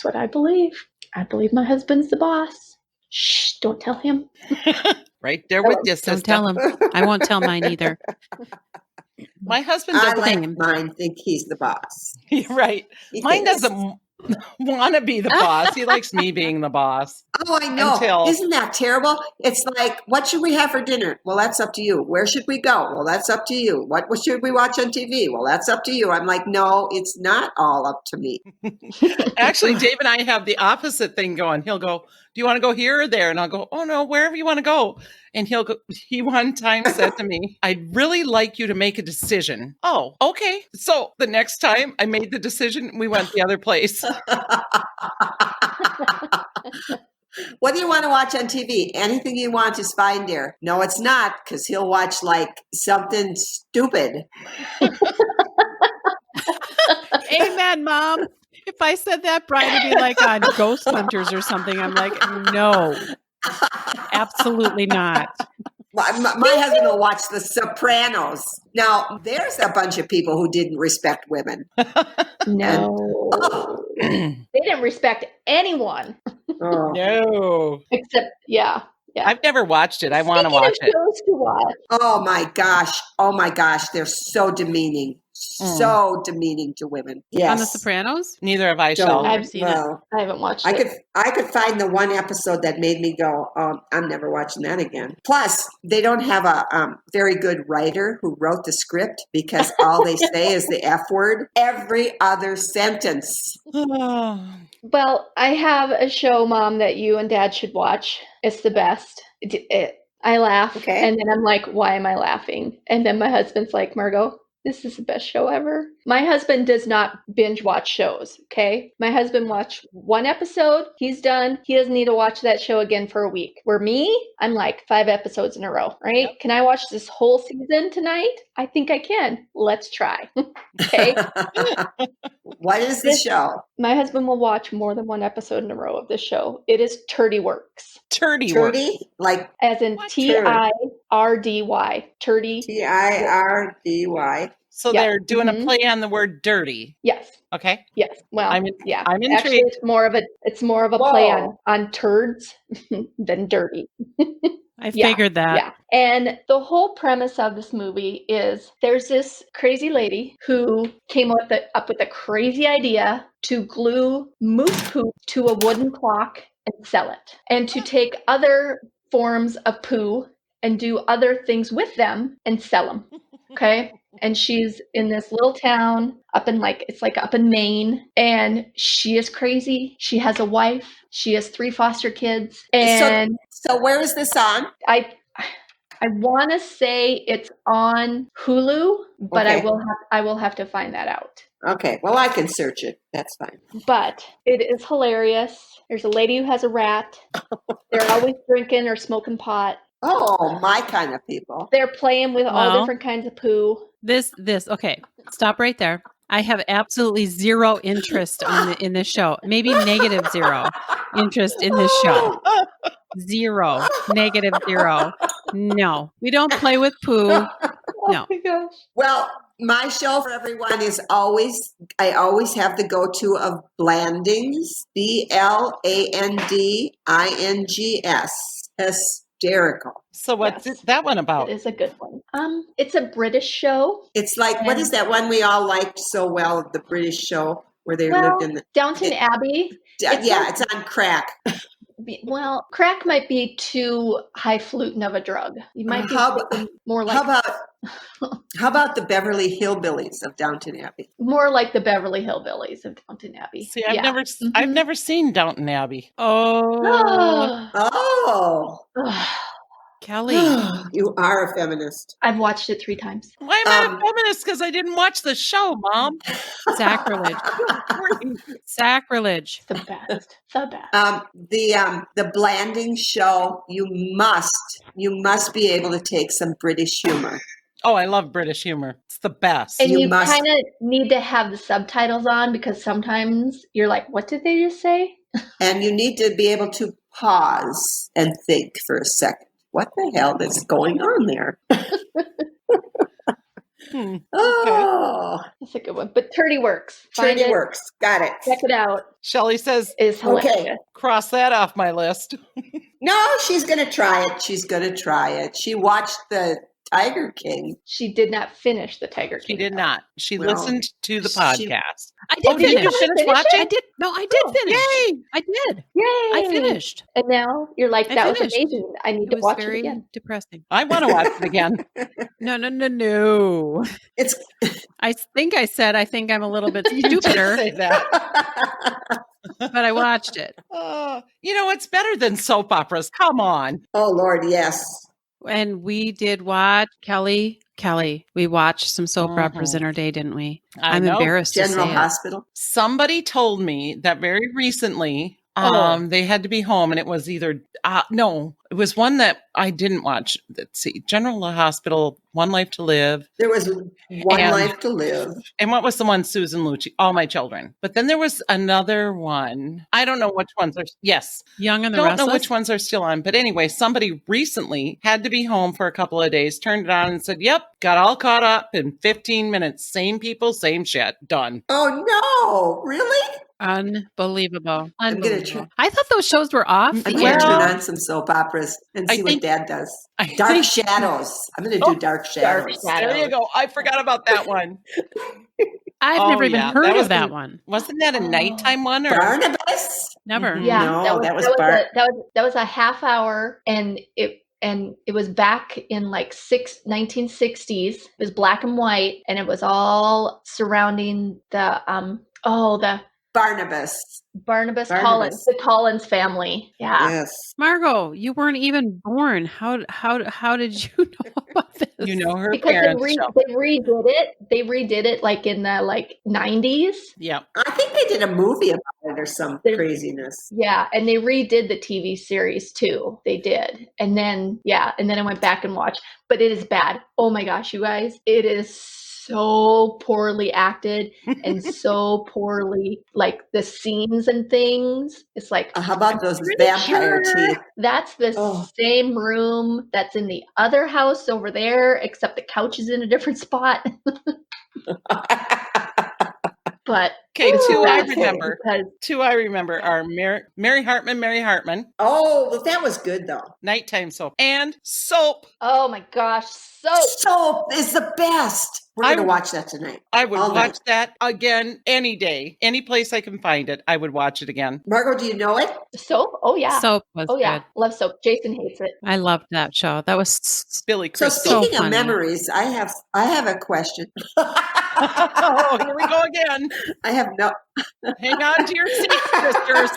what I believe. I believe my husband's the boss. Shh, don't tell him. Right there with you, sister. Don't tell him. I won't tell mine either. My husband I doesn't. like mine think he's the boss. You're right. He Mine thinks- doesn't want to be the boss. He likes me being the boss. Oh, I know. Until- Isn't that terrible? It's like, what should we have for dinner? Well, that's up to you. Where should we go? Well, that's up to you. What should we watch on TV? Well, that's up to you. I'm like, no, it's not all up to me. Actually, Dave and I have the opposite thing going. He'll go, do you want to go here or there? And I'll go, oh no, wherever you want to go. And he one time said to me, I'd really like you to make a decision. Oh, okay. So the next time I made the decision, we went the other place. What do you want to watch on TV? Anything you want is fine, dear. No, it's not, because he'll watch like something stupid. Amen, Mom. If I said that, Brian would be like on Ghost Hunters or something. I'm like, no, absolutely not. My husband will watch The Sopranos. Now, there's a bunch of people who didn't respect women. No. They didn't respect anyone. Oh. No. Except, yeah. I've never watched it. I want to watch it. Shows to watch. Oh my gosh. They're so demeaning. So demeaning to women. Yes. On The Sopranos? Neither have I, Shelley. I've seen it. I haven't watched it. I could find the one episode that made me go, I'm never watching that again. Plus, they don't have a very good writer who wrote the script, because all they say is the F word every other sentence. Well, I have a show, Mom, that you and Dad should watch. It's the best. I laugh, Okay. and then I'm like, why am I laughing? And then my husband's like, Margot, this is the best show ever. My husband does not binge watch shows, okay? My husband watched one episode. He's done. He doesn't need to watch that show again for a week. Where me, I'm like 5 episodes in a row, right? Yep. Can I watch this whole season tonight? I think I can. Let's try. Okay? What is the show? My husband will watch more than one episode in a row of this show. It is Turdy Works. Turdy Works. Like as in Tirdy. Turdy. Tirdy. So they're doing a play on the word dirty. Yes. Okay. Yes. Well, I'm intrigued. Actually, it's more of a play on turds than dirty. I figured that. Yeah. And the whole premise of this movie is there's this crazy lady who came up with a crazy idea to glue moose poop to a wooden clock and sell it, and to take other forms of poo and do other things with them and sell them. Okay. And she's in this little town up in Maine, and she is crazy. She has a wife. She has 3 foster kids. And so where is this on? I want to say it's on Hulu, but okay. I will have to find that out. Okay. Well, I can search it. That's fine. But it is hilarious. There's a lady who has a rat. They're always drinking or smoking pot. Oh, my kind of people. They're playing with all different kinds of poo. Okay. Stop right there. I have absolutely zero interest in this show. Maybe -0 interest in this show. 0. -0. No, we don't play with poo. No. Oh my gosh. Well, my show for everyone is I always have the go-to of Blandings, Blandings. Hysterical. So what's that one about? It is a good one. It's a British show. It's like, what is that one we all liked so well, the British show where they lived in Downton Abbey. It's on crack. Well, crack might be too highfalutin of a drug. You might be more like how about the Beverly Hillbillies of Downton Abbey? More like the Beverly Hillbillies of Downton Abbey. See, I've never seen Downton Abbey. Oh. Kelly. You are a feminist. I've watched it 3 times. Why am I a feminist? Because I didn't watch the show, Mom. Sacrilege. Sacrilege. The best. The best. The Blanding show, you must be able to take some British humor. Oh, I love British humor. It's the best. And you kind of need to have the subtitles on, because sometimes you're like, what did they just say? And you need to be able to pause and think for a second. What the hell is going on there? Oh, that's a good one. But Turdy Works. Turdy Works. Got it. Check it out. Shelley says, "Is hilarious." Okay. Cross that off my list. No, she's going to try it. She watched the Tiger King. She did not finish the Tiger King. She did not. She listened to the podcast. I did finish. Did you finish watching? I did. No, I did finish. Yay! I did. Yay! I finished. And now you're like, that was amazing. I need to watch it very again. depressing. I want to watch it again. No. It's. I think I said I think I'm a little bit stupider. Say that. but I watched it. It's better than soap operas. Come on. Oh, Lord, yes. And we did watch Kelly, we watched some soap operas Mhm. in our day, didn't we? I I'm know. embarrassed to General say it. Hospital. Somebody told me that very recently they had to be home, and it was either no, it was one that I didn't watch. Let's see, General Hospital, One Life to Live. There was one And- life to live. And what was the one, Susan Lucci? All My Children. But then there was another one. I don't know which ones are. Yes, Young and the don't Restless. know which ones are still on. But anyway, somebody recently had to be home for a couple of days, turned it on and said, yep, got all caught up in 15 minutes. Same people, same shit. Done. Oh, no. Really? Unbelievable. I'm gonna Unbelievable. I thought those shows were off I'm the going air. to turn Well, on some soap operas and I see think- what Dad does. I Dark think- Shadows. I'm going to do Dark Shadows. There you go. I forgot about that one. I've Oh, never even yeah. heard That of was that the- one. Wasn't that a nighttime one? Or Barnabas? Never. Mhm. Yeah, No, that was that Bart. that was a half hour, and it was back in like 1960s. It was black and white, and it was all surrounding the Barnabas. Barnabas Barnabas. Collins, the Collins family. Yeah. Yes. Margot, you weren't even born. How did you know about this? You know her Because parents. Shel. they redid it. They redid it like in the 90s. Yeah. I think they did a movie about it or some There's- craziness. Yeah, and they redid the TV series too. They did. And then I went back and watched. But it is bad. Oh my gosh, you guys. It is so poorly acted and so poorly, like the scenes and things. It's like, How about those pretty vampire sure teeth? that's the Oh. same room that's in the other house over there, except the couch is in a different spot. But Okay, it's two I bad remember. because Two I remember are Mary Hartman, Oh, well, that was good, though. nighttime soap, and soap. oh my gosh, so Soap is the best. We're I going to would- watch that tonight. I would All watch night. that again any day, any place I can find it. I would watch it again. Margot, do you know it? soap. Oh yeah. Soap was Oh yeah. good. Love soap. Jason hates it. I loved that show. That was Billy So Crystal. speaking of funny. memories, I have a question. Oh, here we go again. I have no. Hang on to your seats, sisters.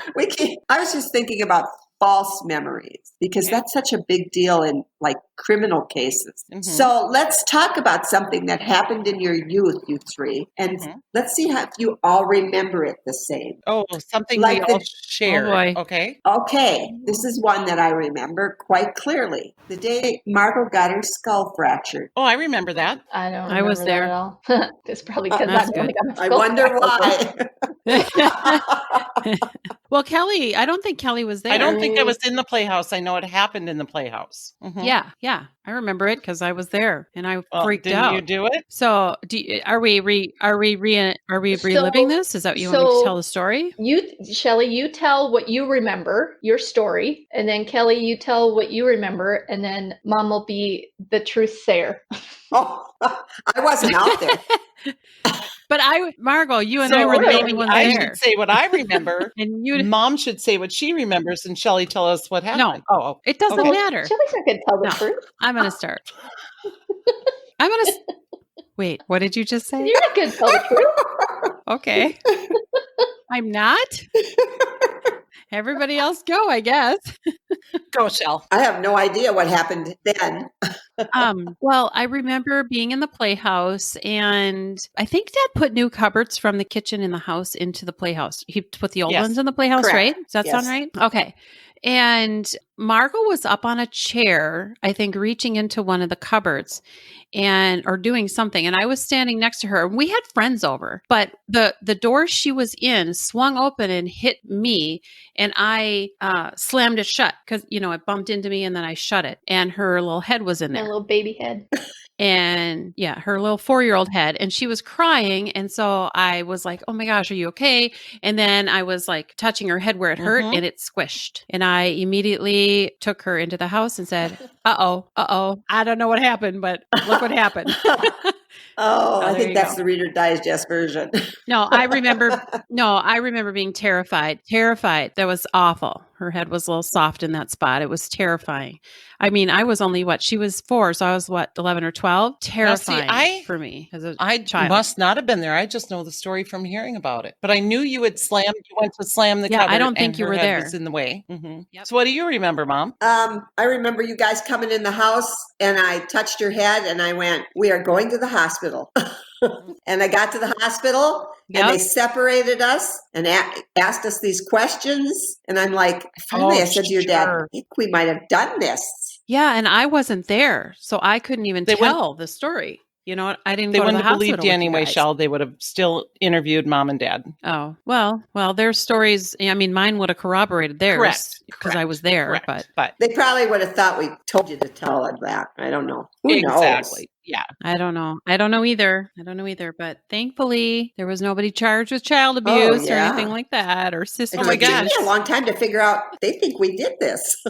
I was just thinking about false memories because Okay. that's such a big deal in like criminal cases. Mhm. So let's talk about something that happened in your youth, you three, and Mhm. let's see if you all remember it the same. Oh, something Like we all the- shared. Oh, boy. Okay. Okay, this is one that I remember quite clearly. The day Margot got her skull fractured. Oh, I remember that. I don't. I was remember that there. at all. It's probably because That's I'm the one good. that got my I skull wonder fractured. why. Well, Kelly, I don't think Kelly was there. I don't think I was in the playhouse. I know it happened in the playhouse. Mhm. Yeah, I remember it because I was there and I Well, freaked didn't out. you do it? So, are we reliving this? Is that what you want me to so- tell the story? Shelley, you tell what you remember, your story, and then Kelly, you tell what you remember, and then Mom will be the truth sayer. Oh, I wasn't out there. But Margot, you and So I were the really, only ones I there, should say what I remember. and you. Mom should say what she remembers, and Shelley tell us what No. happened. Oh, It doesn't Okay. matter. Shelley's not going to tell the No. truth. I'm gonna start. I'm gonna. Wait, what did you just say? You're not going to tell the truth. Okay. I'm not. Everybody else go, I guess. go, Shell. I have no idea what happened then. Well, I remember being in the playhouse, and I think Dad put new cupboards from the kitchen in the house into the playhouse. He put the old Yes. ones in the playhouse, Correct. right? Does that sound Yes. right? Okay. And Margot was up on a chair, I think, reaching into one of the cupboards or doing something. And I was standing next to her, and we had friends over, but the door she was in swung open and hit me, and I slammed it shut because, it bumped into me, and then I shut it, and her little head was in My there. little baby head. And yeah, her little 4-year-old head, and she was crying. And so I was like, oh my gosh, are you okay? And then I was like touching her head where it hurt, Mhm. and it squished. And I immediately took her into the house and said, uh-oh, I don't know what happened, but look what happened. Oh, I there think you that's go. the Reader Digest version. I remember being terrified. That was awful. Her head was a little soft in that spot. It was terrifying. I mean, I was only she was 4, so I was 11 or 12? Terrifying for me as a I child. must not have been there. I just know the story from hearing about it. But I knew you went to slam the Yeah, cupboard. I don't think and you her were head there. was in the way. Mm-hmm. Yep. So what do you remember, Mom? I remember you guys coming in the house and I touched your head and I went, "We are going to the hospital." And I got to the hospital and they Yep. separated us and asked us these questions. And I'm like, finally, I said to your dad, I think we might have done this. Yeah, and I wasn't there, so I couldn't even They wouldn't- tell the story. You know, I didn't They go to the wouldn't have believed hospital you with you anyway, guys. Shell. They would have still interviewed Mom and Dad. Oh, well, their stories, I mean, mine would have corroborated theirs Correct. because I was there, Correct. but They probably would have thought we told you to tell them that. I don't know. Who knows? Exactly. Yeah. I don't know. I don't know either. But thankfully, there was nobody charged with child abuse or yeah. anything like that or sister It my took abuse. me a long time to figure out they think we did this.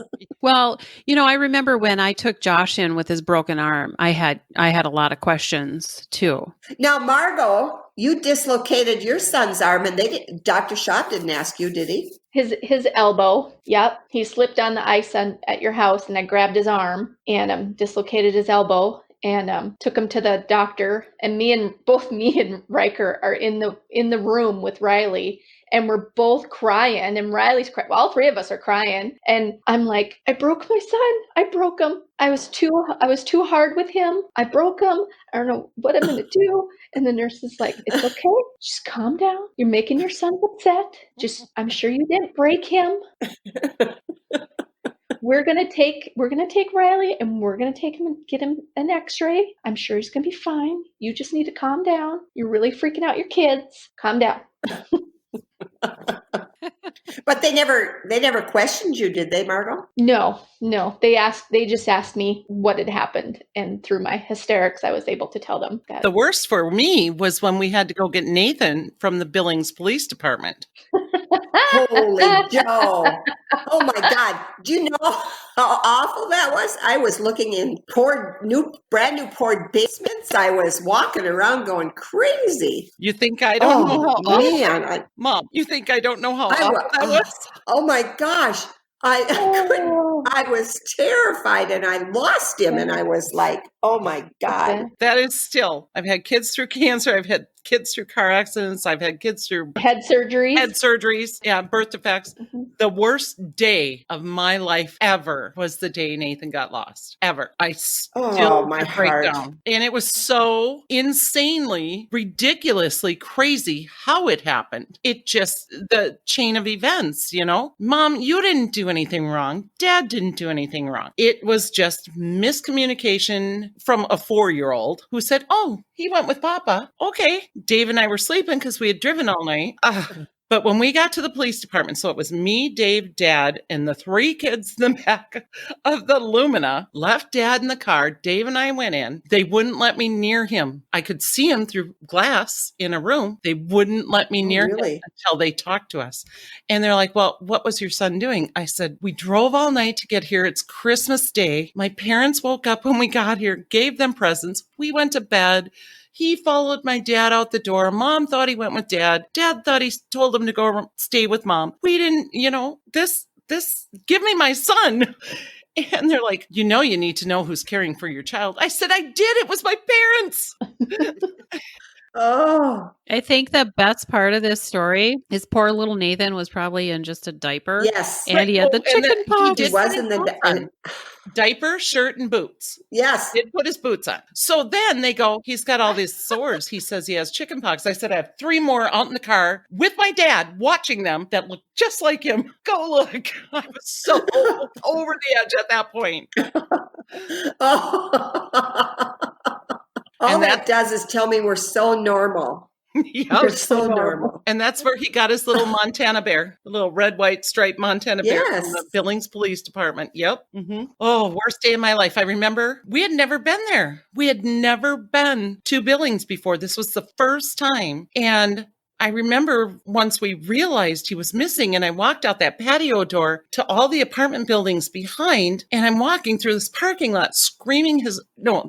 Well, you know, I remember when I took Josh in with his broken arm, I had a lot of questions too. Now, Margot, you dislocated your son's arm and Dr. Shaw didn't ask you, did he? His elbow. Yep. He slipped on the ice at your house and I grabbed his arm and dislocated his elbow and took him to the doctor. And both me and Riker are in the room with Riley. And we're both crying, and Riley's crying. Well, all 3 of us are crying, and I'm like, I broke my son. I broke him. I was too hard with him. I broke him. I don't know what I'm gonna do. And the nurse is like, it's okay. Just calm down. You're making your son upset. I'm sure you didn't break him. We're gonna take Riley and we're gonna take him and get him an X-ray. I'm sure he's gonna be fine. You just need to calm down. You're really freaking out your kids. Calm down. But they never questioned you, did they, Margot? No. They just asked me what had happened. And through my hysterics, I was able to tell them that. The worst for me was when we had to go get Nathan from the Billings Police Department. Holy Joe. Oh my God. Do you know how awful that was? I was looking in brand new poured basements. I was walking around going crazy. You think I don't know how awful? Man, Mom, you think I don't know how awful that was? Oh my gosh. I was terrified and I lost him and I was like, oh my God. That is still, I've had kids through cancer. I've had kids through car accidents. I've had kids through head surgeries. Yeah, birth defects. Mm-hmm. The worst day of my life ever was the day Nathan got lost. Ever. I still my break heart. down. And it was so insanely, ridiculously crazy how it happened. It just, the chain of events, you know? Mom, you didn't do anything wrong. Dad didn't do anything wrong. It was just miscommunication from a 4-year-old who said, oh, he went with Papa. Okay. Dave and I were sleeping because we had driven all night. But when we got to the police department, so it was me, Dave, Dad, and the 3 kids in the back of the Lumina, left Dad in the car. Dave and I went in. They wouldn't let me near him. I could see him through glass in a room. They wouldn't let me near him until they talked to us. And they're like, well, what was your son doing? I said, we drove all night to get here. It's Christmas Day. My parents woke up when we got here, gave them presents. We went to bed. He followed my dad out the door. Mom thought he went with Dad. Dad thought he told him to go stay with Mom. We didn't, this, give me my son. And they're like, you need to know who's caring for your child. I said, I did. It was my parents. Oh, I think the best part of this story is poor little Nathan was probably in just a diaper. Yes. And he had the chicken pox. He was in the diaper, shirt, and boots. Yes. He did put his boots on. So then they go, he's got all these sores. He says he has chicken pox. I said, I have 3 more out in the car with my dad watching them that look just like him. Go look. I was so over the edge at that point. All that does is tell me we're so normal. Yep. We're so normal. And that's where he got his little Montana bear, the little red, white, striped Montana bear from the Billings Police Department. Yep. Mm-hmm. Oh, worst day of my life. I remember we had never been there. We had never been to Billings before. This was the first time. And I remember once we realized he was missing and I walked out that patio door to all the apartment buildings behind and I'm walking through this parking lot screaming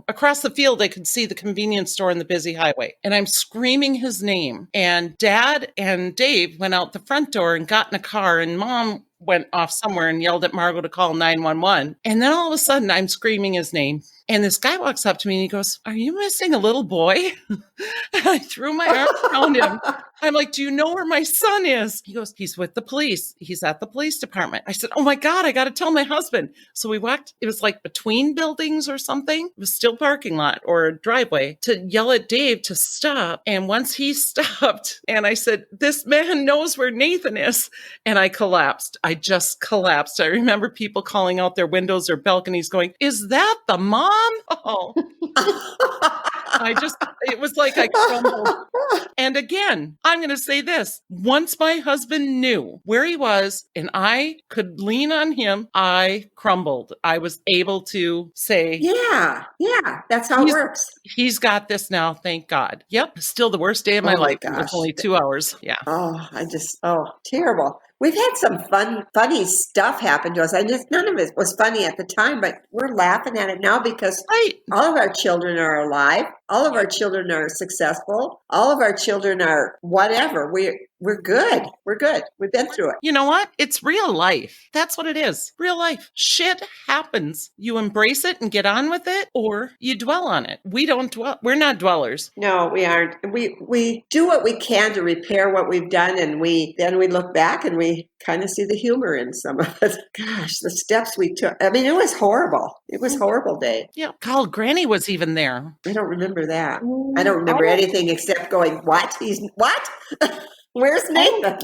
across the field I could see the convenience store and the busy highway and I'm screaming his name and Dad and Dave went out the front door and got in a car and Mom went off somewhere and yelled at Margot to call 911. And then all of a sudden I'm screaming his name. And this guy walks up to me and he goes, "Are you missing a little boy?" And I threw my arms around him. I'm like, "Do you know where my son is?" He goes, "He's with the police. He's at the police department." I said, "Oh my God, I got to tell my husband." So we walked, it was like between buildings or something. It was still parking lot or a driveway, to yell at Dave to stop. And once he stopped and I said, "This man knows where Nathan is." And I collapsed. I just collapsed. I remember people calling out their windows or balconies going, "Is that the mom?" Oh, it was like I crumbled. And again, I'm going to say this. Once my husband knew where he was and I could lean on him, I crumbled. I was able to say, Yeah, that's how it works. He's got this now, thank God. Yep, still the worst day of my life. It was only 2 hours. Yeah. Terrible. We've had some funny stuff happen to us. None of it was funny at the time, but we're laughing at it now because all of our children are alive. All of our children are successful. All of our children are whatever. We're good. We're good. We've been through it. You know what? It's real life. That's what it is. Real life. Shit happens. You embrace it and get on with it, or you dwell on it. We don't dwell. We're not dwellers. No, we aren't. We do what we can to repair what we've done, and then we look back and we kind of see the humor in some of it. Gosh, the steps we took. I mean, it was horrible. It was horrible, Dave. Yeah. Called Granny was even there. I don't remember that. I don't remember anything except going, "What? What? Where's Nathan?"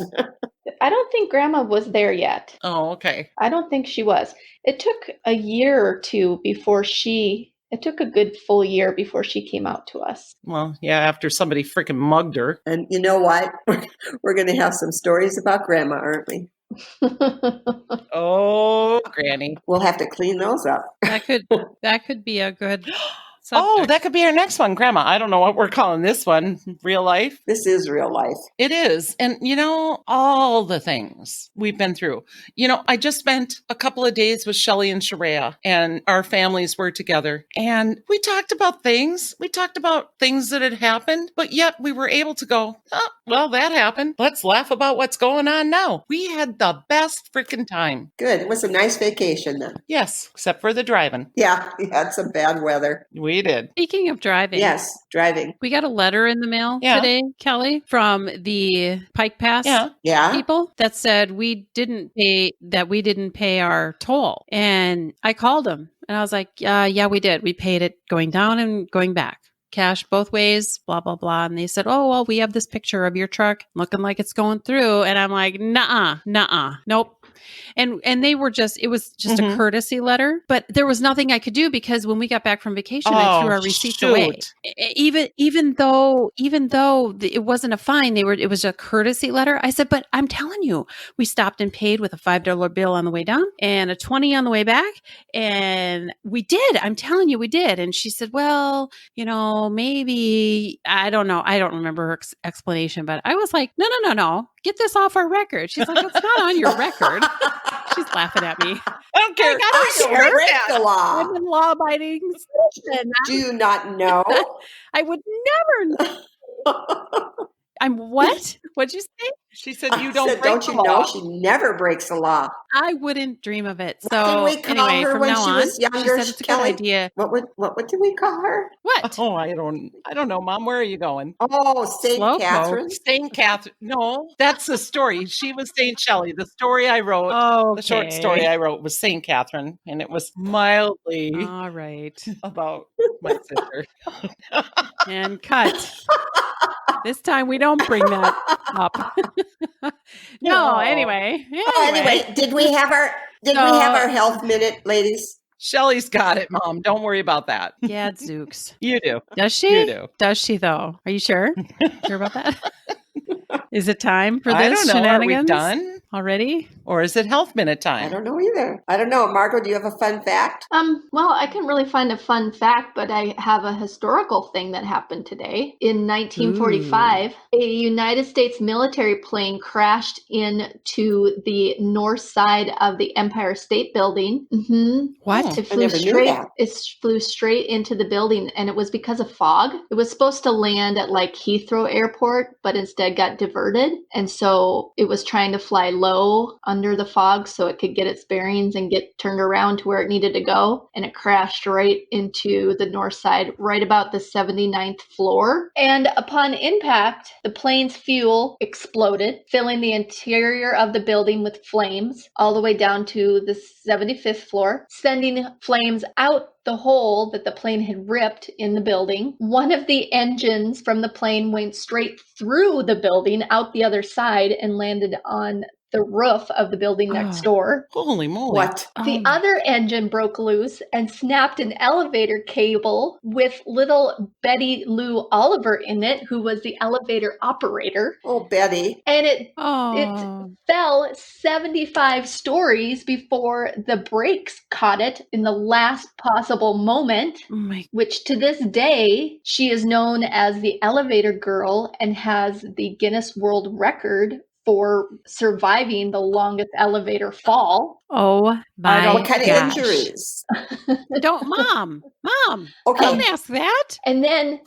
I don't think Grandma was there yet. Oh, okay. I don't think she was. It took a year or two it took a good full year before she came out to us. Well, yeah, after somebody freaking mugged her. And you know what? We're going to have some stories about Grandma, aren't we? Oh, Granny. We'll have to clean those up. That could be a good subject. Oh, that could be our next one, Grandma. I don't know what we're calling this one. Real life? This is real life. It is. And, all the things we've been through. I just spent a couple of days with Shelly and Sharia, and our families were together. And we talked about things. We talked about things that had happened, but yet we were able to go, "Oh, well, that happened. Let's laugh about what's going on now." We had the best freaking time. Good. It was a nice vacation then. Yes, except for the driving. Yeah, we had some bad weather. We did. Speaking of driving. Yes, driving. We got a letter in the mail today, Kelly, from the Pike Pass people that said we didn't pay our toll. And I called them and I was like, yeah, we did. We paid it going down and going back. Cash both ways, blah, blah, blah. And they said, "Oh, well, we have this picture of your truck looking like it's going through." And I'm like, nuh-uh, nope. And it was just a courtesy letter, but there was nothing I could do because when we got back from vacation, I threw our receipts away. Even though it wasn't a fine, it was a courtesy letter. I said, "But I'm telling you, we stopped and paid with a $5 bill on the way down and a 20 on the way back. And we did. I'm telling you, we did." And she said, "Well, maybe, I don't know." I don't remember her explanation, but I was like, no. Get this off our record. She's like, "It's not on your record." She's laughing at me. I don't care. I don't break the law. I'm a law-abiding citizen. Do you not know? I would never know. I'm what? What'd you say? She said, "You don't break Don't the you law." know she never breaks the law? I wouldn't dream of it. So What did we call anyway, her from when now she on, was younger, she said it's a Kelly? good idea. What did we call her? What? Oh, I don't know, Mom. Where are you going? Oh, St. Slowpoke. Catherine. St. Catherine. No, that's the story. She was St. Shelley. The story I wrote, the short story I wrote was St. Catherine, and it was mildly All right. about my sister. And cut. This time we don't bring that up. No, anyway. Anyway, did we have our health minute, ladies? Shelley's got it, Mom. Don't worry about that. Gadzooks. You do. Does she? You do. Does she though? Are you sure? Sure about that? Is it time for this I don't know. shenanigans? Are we done already? Or is it health minute time? I don't know either. I don't know. Margot, do you have a fun fact? Well, I couldn't really find a fun fact, but I have a historical thing that happened today. In 1945, a United States military plane crashed into the north side of the Empire State Building. What? It I flew never knew that. It flew straight into the building, and it was because of fog. It was supposed to land at like Heathrow Airport, but instead got diverted, and so it was trying to fly low on under the fog so it could get its bearings and get turned around to where it needed to go. And it crashed right into the north side, right about the 79th floor. And upon impact, the plane's fuel exploded, filling the interior of the building with flames all the way down to the 75th floor, sending flames out the hole that the plane had ripped in the building. One of the engines from the plane went straight through the building out the other side and landed on the roof of the building next door. Holy moly. What? The other engine broke loose and snapped an elevator cable with little Betty Lou Oliver in it, who was the elevator operator. Oh, Betty. And it Oh. fell 75 stories before the brakes caught it in the last possible moment, Oh my. which to this day, she is known as the elevator girl and has the Guinness World Record for surviving the longest elevator fall. Oh my What kind gosh. of injuries? Don't, Mom. Okay. Don't ask that. And then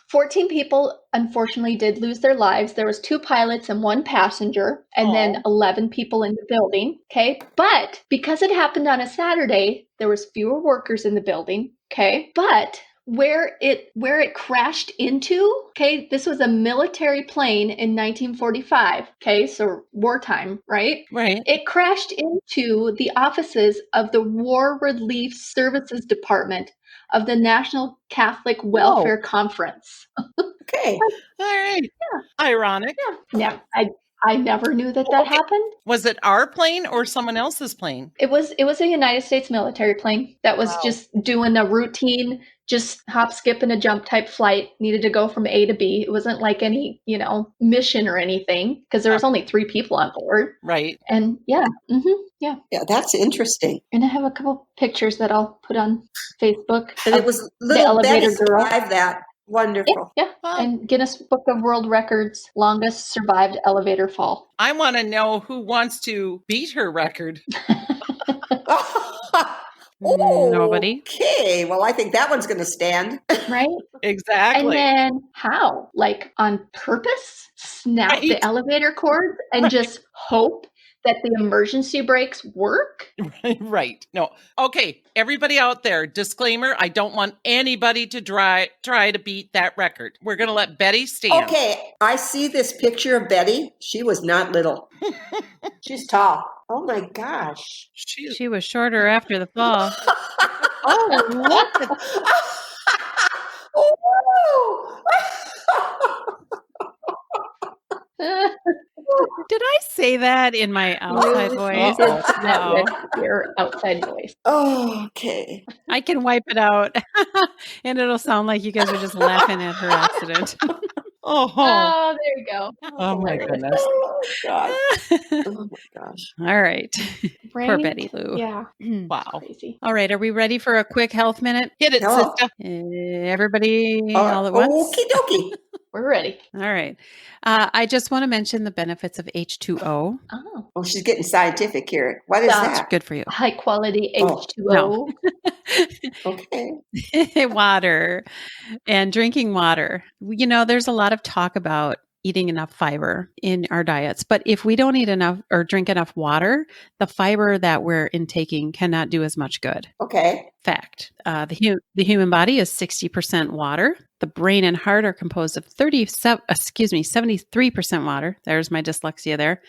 14 people unfortunately did lose their lives. There was 2 pilots and 1 passenger, and then 11 people in the building. Okay. But because it happened on a Saturday, there was fewer workers in the building. Okay. But where it crashed into, okay, this was a military plane in 1945. Okay. So wartime, right? Right. It crashed into the offices of the War Relief Services Department of the National Catholic Welfare Conference. Okay. All right. Yeah. Ironic. Yeah, I never knew that happened. Was it our plane or someone else's plane? It was a United States military plane that was just doing a routine, just hop, skip, and a jump type flight. Needed to go from A to B. It wasn't like any, mission or anything because there was only 3 people on board. Right. And yeah. Yeah, that's interesting. And I have a couple pictures that I'll put on Facebook. And it was little elevator Betty girl. survived that. Wonderful. Yeah. And Guinness Book of World Records, longest survived elevator fall. I want to know who wants to beat her record. Oh, Nobody. Okay. Well, I think that one's going to stand. Right? Exactly. And then how? Like on purpose? Snap the Right. elevator cord and just hope that the emergency brakes work? Right. No. Okay. Everybody out there, disclaimer, I don't want anybody to try to beat that record. We're going to let Betty stand. Okay. I see this picture of Betty. She was not little. She's tall. Oh my gosh. She was shorter after the fall. Did I say that in my outside voice? You did that No. with your outside voice. Okay. I can wipe it out and it'll sound like you guys are just laughing at her accident. Oh. Oh, there you go. Oh my goodness. Oh God. Oh my gosh. All right. Poor Right? Betty Lou. Yeah. Wow. Crazy. All right. Are we ready for a quick health minute? Hit it, Hello. sister. Everybody all at once? Okie dokie. We're ready. All right. I just want to mention the benefits of H2O. Oh. Oh, she's getting scientific here. What is That's that? Good for you. High quality Oh, H2O. Okay. Water and drinking water. There's a lot of talk about eating enough fiber in our diets, but if we don't eat enough or drink enough water, the fiber that we're intaking cannot do as much good. Okay. Fact. The human body is 60% water. The brain and heart are composed of 73% water. There's my dyslexia there.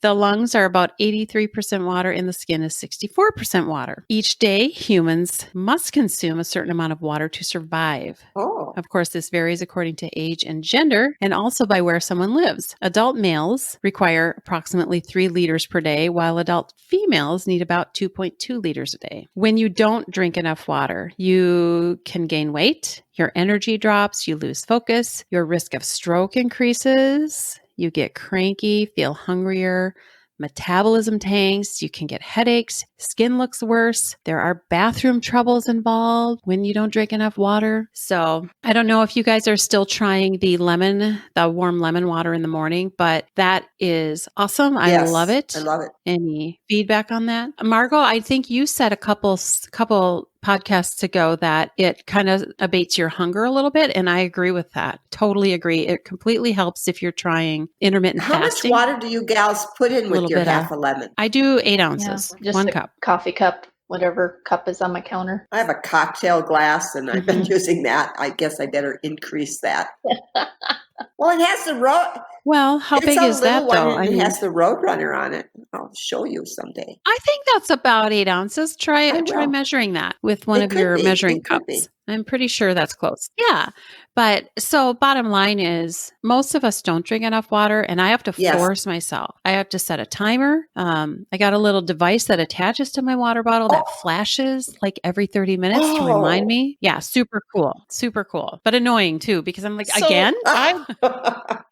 The lungs are about 83% water and the skin is 64% water. Each day, humans must consume a certain amount of water to survive. Oh. Of course, this varies according to age and gender and also by where someone lives. Adult males require approximately 3 liters per day, while adult females need about 2.2 liters a day. When you don't drink enough water, you can gain weight, your energy drops, you lose focus, your risk of stroke increases. You get cranky, feel hungrier, metabolism tanks, you can get headaches, skin looks worse. There are bathroom troubles involved when you don't drink enough water. So I don't know if you guys are still trying the warm lemon water in the morning, but that is awesome. I Yes, love it. I love it. Any feedback on that? Margot, I think you said a couple podcasts ago that it kind of abates your hunger a little bit. And I agree with that. Totally agree. It completely helps if you're trying intermittent How much fasting. water do you gals put in with Little your bit half of- a lemon? I do 8 Yeah, ounces, just 1 a cup. coffee cup, whatever cup is on my counter. I have a cocktail glass, and I've been Mhm. using that. I guess I better increase that. Well, it has the road. Well, how It's big a is that little one, though? and I it mean, has the Roadrunner on it. I'll show you someday. I think that's about 8 ounces. Try I Try will. measuring that with one It of could your be. measuring It could be. cups. I'm pretty sure that's close. Yeah. But so bottom line is most of us don't drink enough water, and I have to Yes. force myself. I have to set a timer. I got a little device that attaches to my water bottle that flashes like every 30 minutes to remind Oh. me. Yeah, super cool. Super cool. But annoying too, because I'm like, So, again?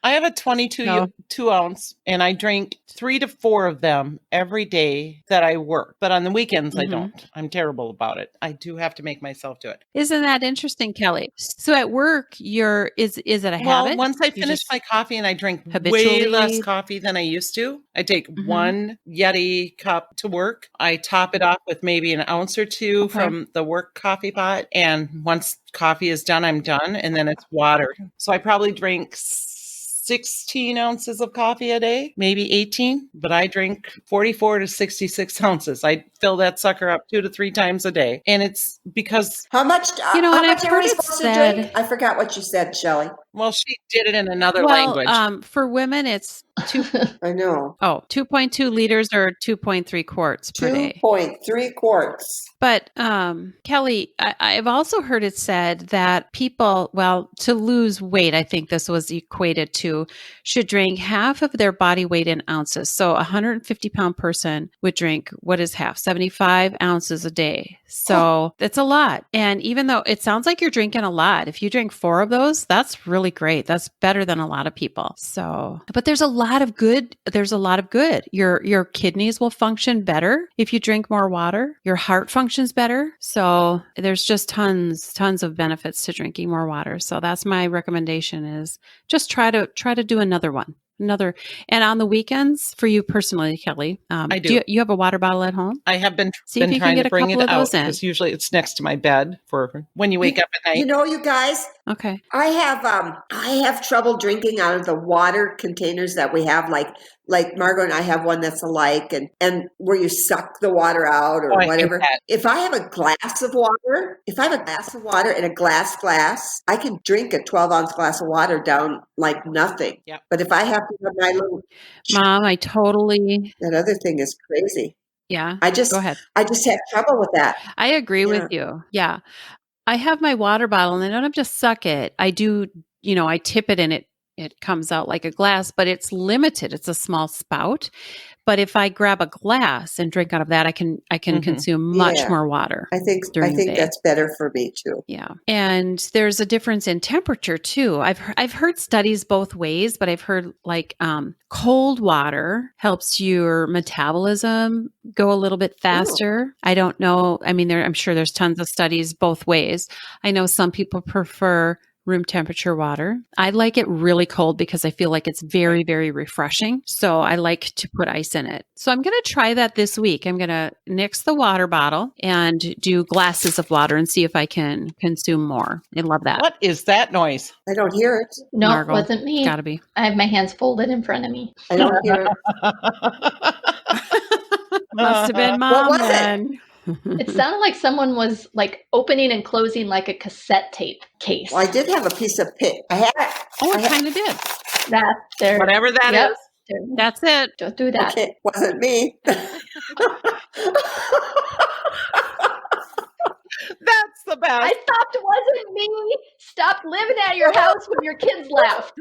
I have a 22 No. 2 ounce, and I drink 3 to 4 of them every day that I work. But on the weekends, I Mhm. don't. I'm terrible about it. I do have to make myself do it. Isn't that interesting, Kelly? So at work, is it a Well, habit? once I You finish just my coffee and I drink way habitually- less coffee than I used to, I take Mhm. 1 Yeti cup to work. I top it off with maybe an ounce or 2 Okay. from the work coffee pot. And once coffee is done, I'm done. And then it's water. So I probably drink 16 ounces of coffee a day, maybe 18, but I drink 44 to 66 ounces. I fill that sucker up 2 to 3 times a day. And it's because, How much? You know, how and much I've are heard we it supposed said- to drink? I forgot what you said, Shelley. well, she did it in another well, language. for women, it's 2.2 liters or 2.3 quarts per day. 2.3 quarts. But Kelly, I've also heard it said that people, well, to lose weight, I think this was equated to, should drink half of their body weight in ounces. So a 150-pound person would drink, what is half? 75 ounces a day. So that's a lot. And even though it sounds like you're drinking a lot, if you drink 4 of those, that's really great. That's better than a lot of people. So, but there's a lot of good. Your kidneys will function better if you drink more water. Your heart functions better. So there's just tons of benefits to drinking more water. So that's my recommendation, is just try to do another one. And on the weekends, for you personally, Kelly, I do. You have a water bottle at home? I have been See if you can trying get to a bring it couple of out those in. because usually it's next to my bed for when you wake up at night. You know, you guys, Okay. I have trouble drinking out of the water containers that we have, like Margot and I have one that's alike, and where you suck the water out or Oh, I hate whatever. that. If I have a glass of water, in a glass, I can drink a 12-ounce glass of water down like nothing. Yep. But if I have to have my little, Mom, that other thing is crazy. yeah. I just Go ahead. have trouble with that. I agree Yeah. with you. Yeah. I have my water bottle and I don't just suck it. I do, I tip it and it comes out like a glass, but it's limited. It's a small spout. But if I grab a glass and drink out of that, I can Mhm. consume much Yeah. more water. I think During the day. that's better for me too. Yeah. And there's a difference in temperature too. I've heard studies both ways, but I've heard like cold water helps your metabolism go a little bit faster. I don't know. I mean, I'm sure there's tons of studies both ways. I know some people prefer room temperature water. I like it really cold because I feel like it's very, very refreshing. So I like to put ice in it. So I'm going to try that this week. I'm going to nix the water bottle and do glasses of water and see if I can consume more. I love that. What is that noise? I don't hear it. No, Margot, it wasn't me. Gotta be. I have my hands folded in front of me. I don't hear it. Must have been What Mom was it? then. It sounded like someone was like opening and closing like a cassette tape case. Well, I did have a piece of pit. I had it. Oh, I it had- kind of did. That there. Whatever that is. Yep. There. That's it. Don't do that. Okay, wasn't me. That's the best. I stopped. It wasn't me. Stop living at your house when your kids left.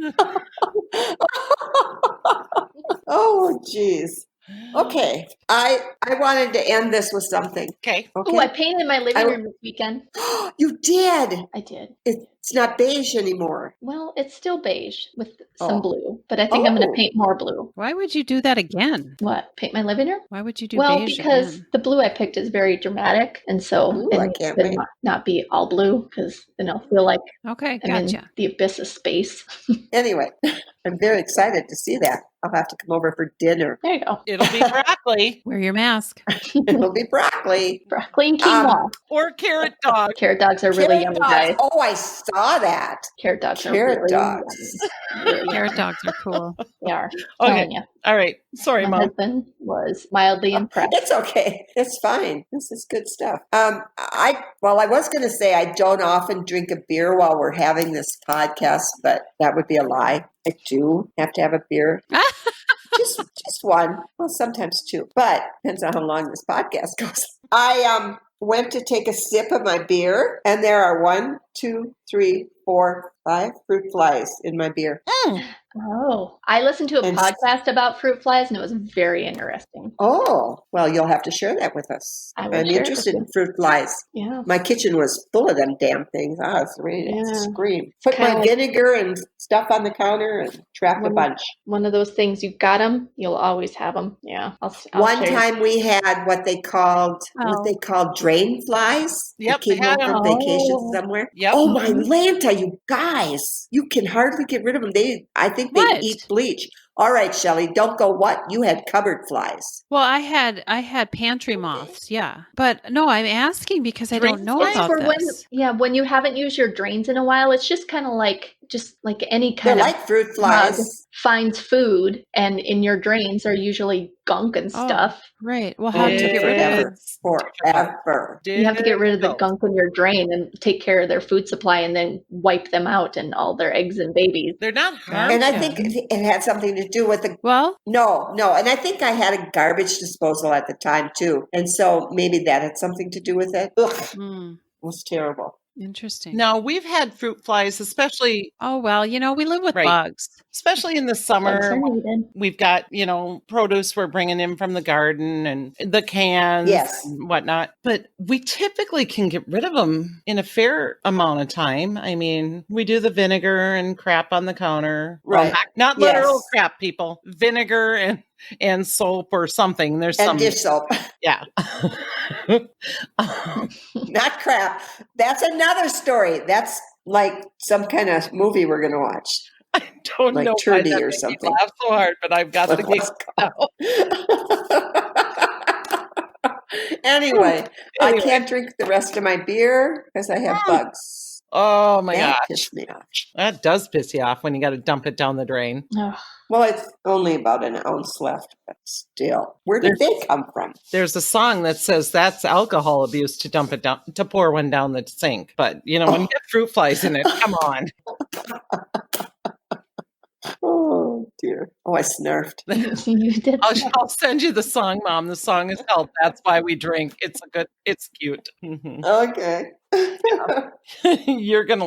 Oh, geez. Okay, I wanted to end this with something. Okay. Okay, Oh, I painted my living I- room this weekend. you did. I did. It's not beige anymore. Well, it's still beige with Oh. some blue, but I think I'm going Oh. to paint more blue. Why would you do that again? What? Paint my living room? Why would you do Well, beige because again? the blue I picked is very dramatic, and so Ooh, it I needs can't to wait. not be all blue because then I'll feel like Okay, I'm in gotcha. the abyss of space. Anyway, I'm very excited to see that. I'll have to come over for dinner. There you go. It'll be broccoli Wear your mask. It'll be broccoli. Broccoli and quinoa. or carrot dog. Carrot dogs are really Carrot yummy, dogs. guys. Oh, I saw that. Carrot dogs are Carrot really dogs. yummy. Really yummy. Carrot dogs are cool. They are. Okay. Telling you. All right. Sorry, My Mom. husband was mildly impressed. It's okay. It's fine. This is good stuff. I was going to say I don't often drink a beer while we're having this podcast, but that would be a lie. I do have to have a beer. just one. Well, sometimes two, but depends on how long this podcast goes. I went to take a sip of my beer, and there are 1, 2, 3, 4, 5 fruit flies in my beer. Oh, I listened to a And- podcast about fruit flies, and it was very interesting. Oh, well, you'll have to share that with us. I will I'm share it interested with in fruit flies. Yeah. My kitchen was full of them damn things. I was ready to Yeah. scream. Put Kinda my like- vinegar and stuff on the counter and trapped a One- bunch. One of those things, you got them, you'll always have them. Yeah. I'll One share. time we had what they called drain flies. Yep, They came they had home from 'em. vacation Oh. somewhere. Yep. Oh my Lanta, you guys! You can hardly get rid of them. I think they What? eat bleach. All right, Shelley, don't go. What you had cupboard flies? Well, I had pantry moths, yeah. But no, I'm asking because I don't Drain know flies? about For when, this. when you haven't used your drains in a while, it's just kind of like any They're kind of like fruit bug flies. finds food, and in your drains are usually gunk and Oh, stuff. Right. Well, how do you took get rid of forever. it? Forever. You have to get rid of the Difficult. gunk in your drain and take care of their food supply, and then wipe them out and all their eggs and babies. They're not harmful. And I Gotcha. think it had something to do with the Well, No. And I think I had a garbage disposal at the time too. And so maybe that had something to do with it. Ugh, it was terrible. interesting. Now, we've had fruit flies, especially Oh, well, we live with Right. bugs. especially in the Bugs summer. are needed. We've got, produce we're bringing in from the garden and the cans Yes. and whatnot. But we typically can get rid of them in a fair amount of time. I mean, we do the vinegar and crap on the counter. Well, Right. not Yes. literal crap, people. Vinegar and soap or something. There's And some, dish soap. yeah. Not crap. That's another story. That's like some kind of movie we're going to watch. I don't Like know why Turdy that or made me something. laugh so hard, but I've got the What game was now. Anyway, I Anyway. can't drink the rest of my beer because I have bugs. Oh my That gosh. pissed me off. That does piss you off when you got to dump it down the drain. Ugh. Well, it's only about an ounce left, but still. Where did they come from? There's a song that says that's alcohol abuse to dump it down, to pour one down the sink. But, when you get fruit flies in it, come on. Oh, dear. Oh, I snarfed. You did. I'll send you the song, Mom. The song is called That's Why We Drink. It's cute. Mhm. Okay. You're gonna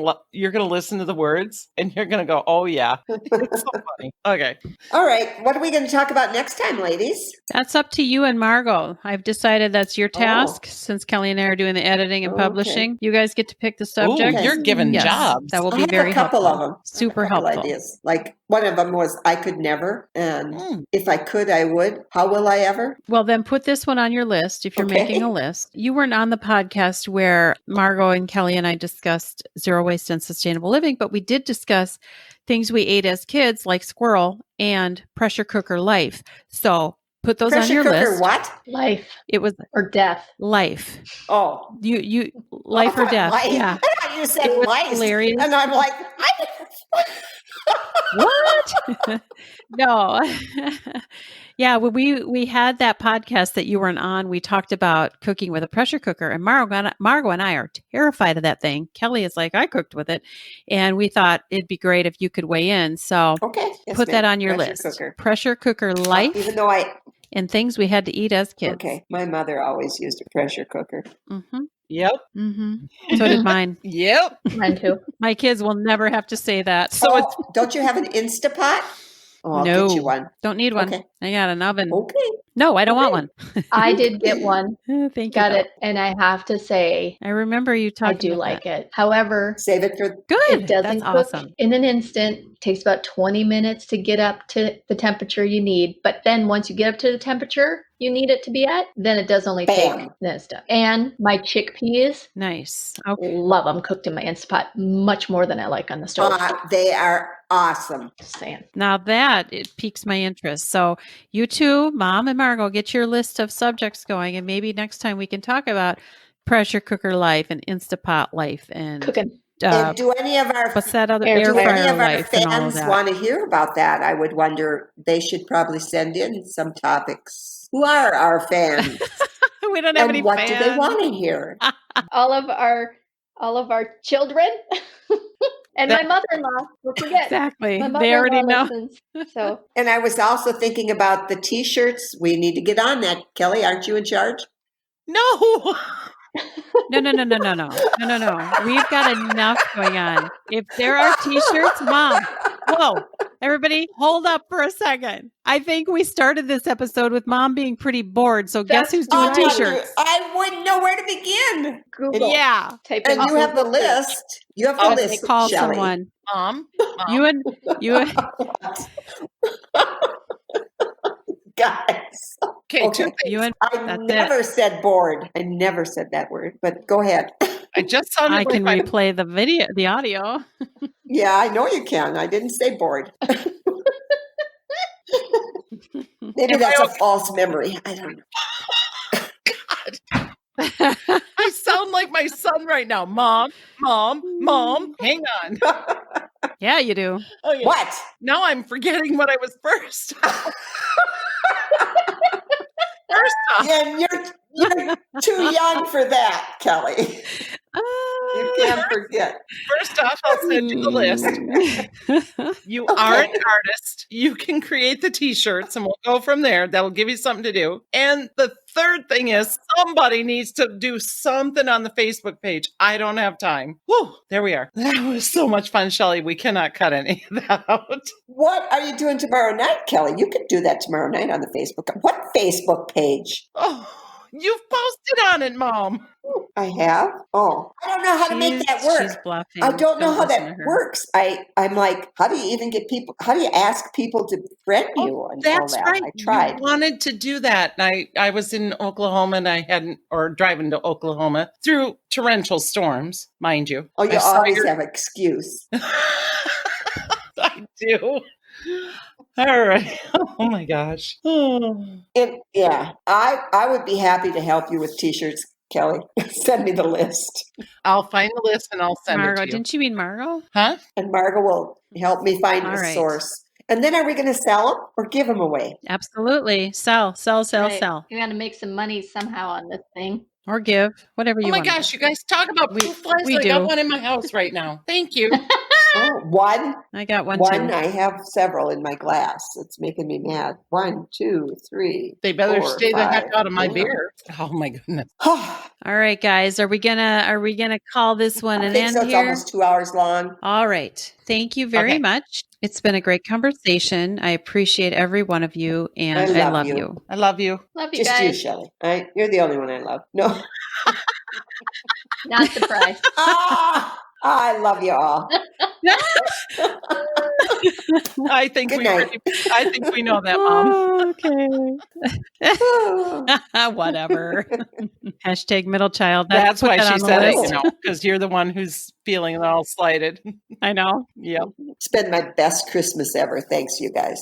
listen to the words and you're gonna go, oh yeah. It's so funny. Okay. All right. What are we going to talk about next time, ladies? That's up to you and Margot. I've decided that's your Oh. task since Kelly and I are doing the editing and Okay. publishing. You guys get to pick the Ooh, subject. you're given Yes, jobs. that will I be have very a couple helpful. of them. Super A couple helpful. ideas. Like one of them was I could never, and Mm. if I could, I would. How will I ever? Well, then put this one on your list if you're Okay. making a list. You weren't on the podcast where Margot and Kelly and I discussed zero waste and sustainable living, but we did discuss things we ate as kids like squirrel and pressure cooker life. So put those on Pressure your cooker, list. what? Life It was or death. life. Oh. You life or death. Life. Yeah. I thought you said It was lice. hilarious. And I'm like, What? No. Yeah, when we had that podcast that you weren't on, we talked about cooking with a pressure cooker, and Margot and I are terrified of that thing. Kelly is like, I cooked with it, and we thought it'd be great if you could weigh in. So okay. Yes, put that ma'am. on your Pressure list. Cooker. Pressure cooker life Even though and things we had to eat as kids. okay, my mother always used a pressure cooker. Yep. So did mine. Yep. Mine too. My kids will never have to say that. So it's Don't you have an Instapot? Oh, I'll No. get you one. Don't need one. Okay. I got an oven. Okay. No, I don't want one. I did get one. Thank you. Got though. it. And I have to say, I remember you talking I do about like that. it. However, Save it for Good. it doesn't That's cook awesome. in an instant. Takes about 20 minutes to get up to the temperature you need. But then once you get up to the temperature you need it to be at, then it does only Bam. take that stuff. And my chickpeas, Nice. Okay. love them cooked in my Instapot much more than I like on the stove. they are awesome. Just saying. Now that it piques my interest. So you two, Mom and Margot, get your list of subjects going, and maybe next time we can talk about pressure cooker life and Instapot life and Cooking. And do any of our what's that other Air air do any fryer of our life and all of fans that. want to hear about that? I would wonder. They should probably send in some topics. Who are our fans? We don't have And any what fans. do they want to hear? All of our children and my mother-in-law. Don't forget. Exactly. My They already mother-in-law know. listens. So And I was also thinking about the T-shirts. We need to get on that. Kelly, aren't you in charge? No. No. We've got enough going on. If there are T-shirts, Mom. Whoa. Everybody, hold up for a second. I think we started this episode with Mom being pretty bored. So guess That's who's doing right. T-shirts? I wouldn't know where to begin. Google. Yeah. Type And in you have the Google search. list. You have the Oh, list, Call Shelley. someone. Mom. You and Guys, Okay, Okay. two you things. and I That's never said bored. I never said that word, but go ahead. I just sounded I like can my replay the audio. Yeah, I know you can. I didn't say bored. Maybe Am I that's a okay? false memory. I don't know. I sound like my son right now. Mom. Hang on. Yeah, you do. Okay. What? Now I'm forgetting what I was first. First off, And you're too young for that, Kelly. You can't forget. first off, I'll send you the list. You are an artist. You can create the T-shirts, and we'll go from there. That'll give you something to do. And the third thing is somebody needs to do something on the Facebook page. I don't have time. Whew, there we are. That was so much fun, Shelley. We cannot cut any of that out. What are you doing tomorrow night, Kelly? You could do that tomorrow night on the Facebook. What Facebook page? Oh, you've posted on it, Mom. I have. Oh, I don't know how to make that work. She's bluffing. I don't know how listen that to her. works. I'm like, how do you even get people? How do you ask people to friend you and all That's that? right. I tried. You wanted to do that. And I was in Oklahoma and I hadn't, or driving to Oklahoma through torrential storms, mind you. Oh, you I saw always your- have an excuse. I do. All right. Oh my gosh. Oh. And yeah, I would be happy to help you with T-shirts, Kelly. Send me the list, I'll find the list and I'll send Margot, it to you. didn't you mean Margot? Huh? and Margot will help me find All the right. source. And then are we going to sell them or give them away? Absolutely. Sell. Right. Sell. You got to make some money somehow on this thing. Or give. Whatever you Oh my want. gosh, you guys talk about We- poof flies. we I got do. one in my house right now. Thank you. Oh, one. I got one One. too. I have several in my glass. It's making me mad. 1, 2, 3. They better 4, stay the heck 5. out of my Yeah. beer. Oh my goodness. I All right, guys. Are we gonna call this one an think end so. It's here? almost 2 hours long. All right. Thank you very Okay. much. It's been a great conversation. I appreciate every one of you, and I I love love you. you. I love you. Love you Just you, guys. Shelley. You're the only one I love. No. Not surprised. I love you all. I think Good night. I think we know that, Mom. Okay. Whatever. Hashtag middle child. That's Put why that she on the said it, list. you know, because you're the one who's feeling all slighted. I know. Yep. It's been my best Christmas ever. Thanks, you guys.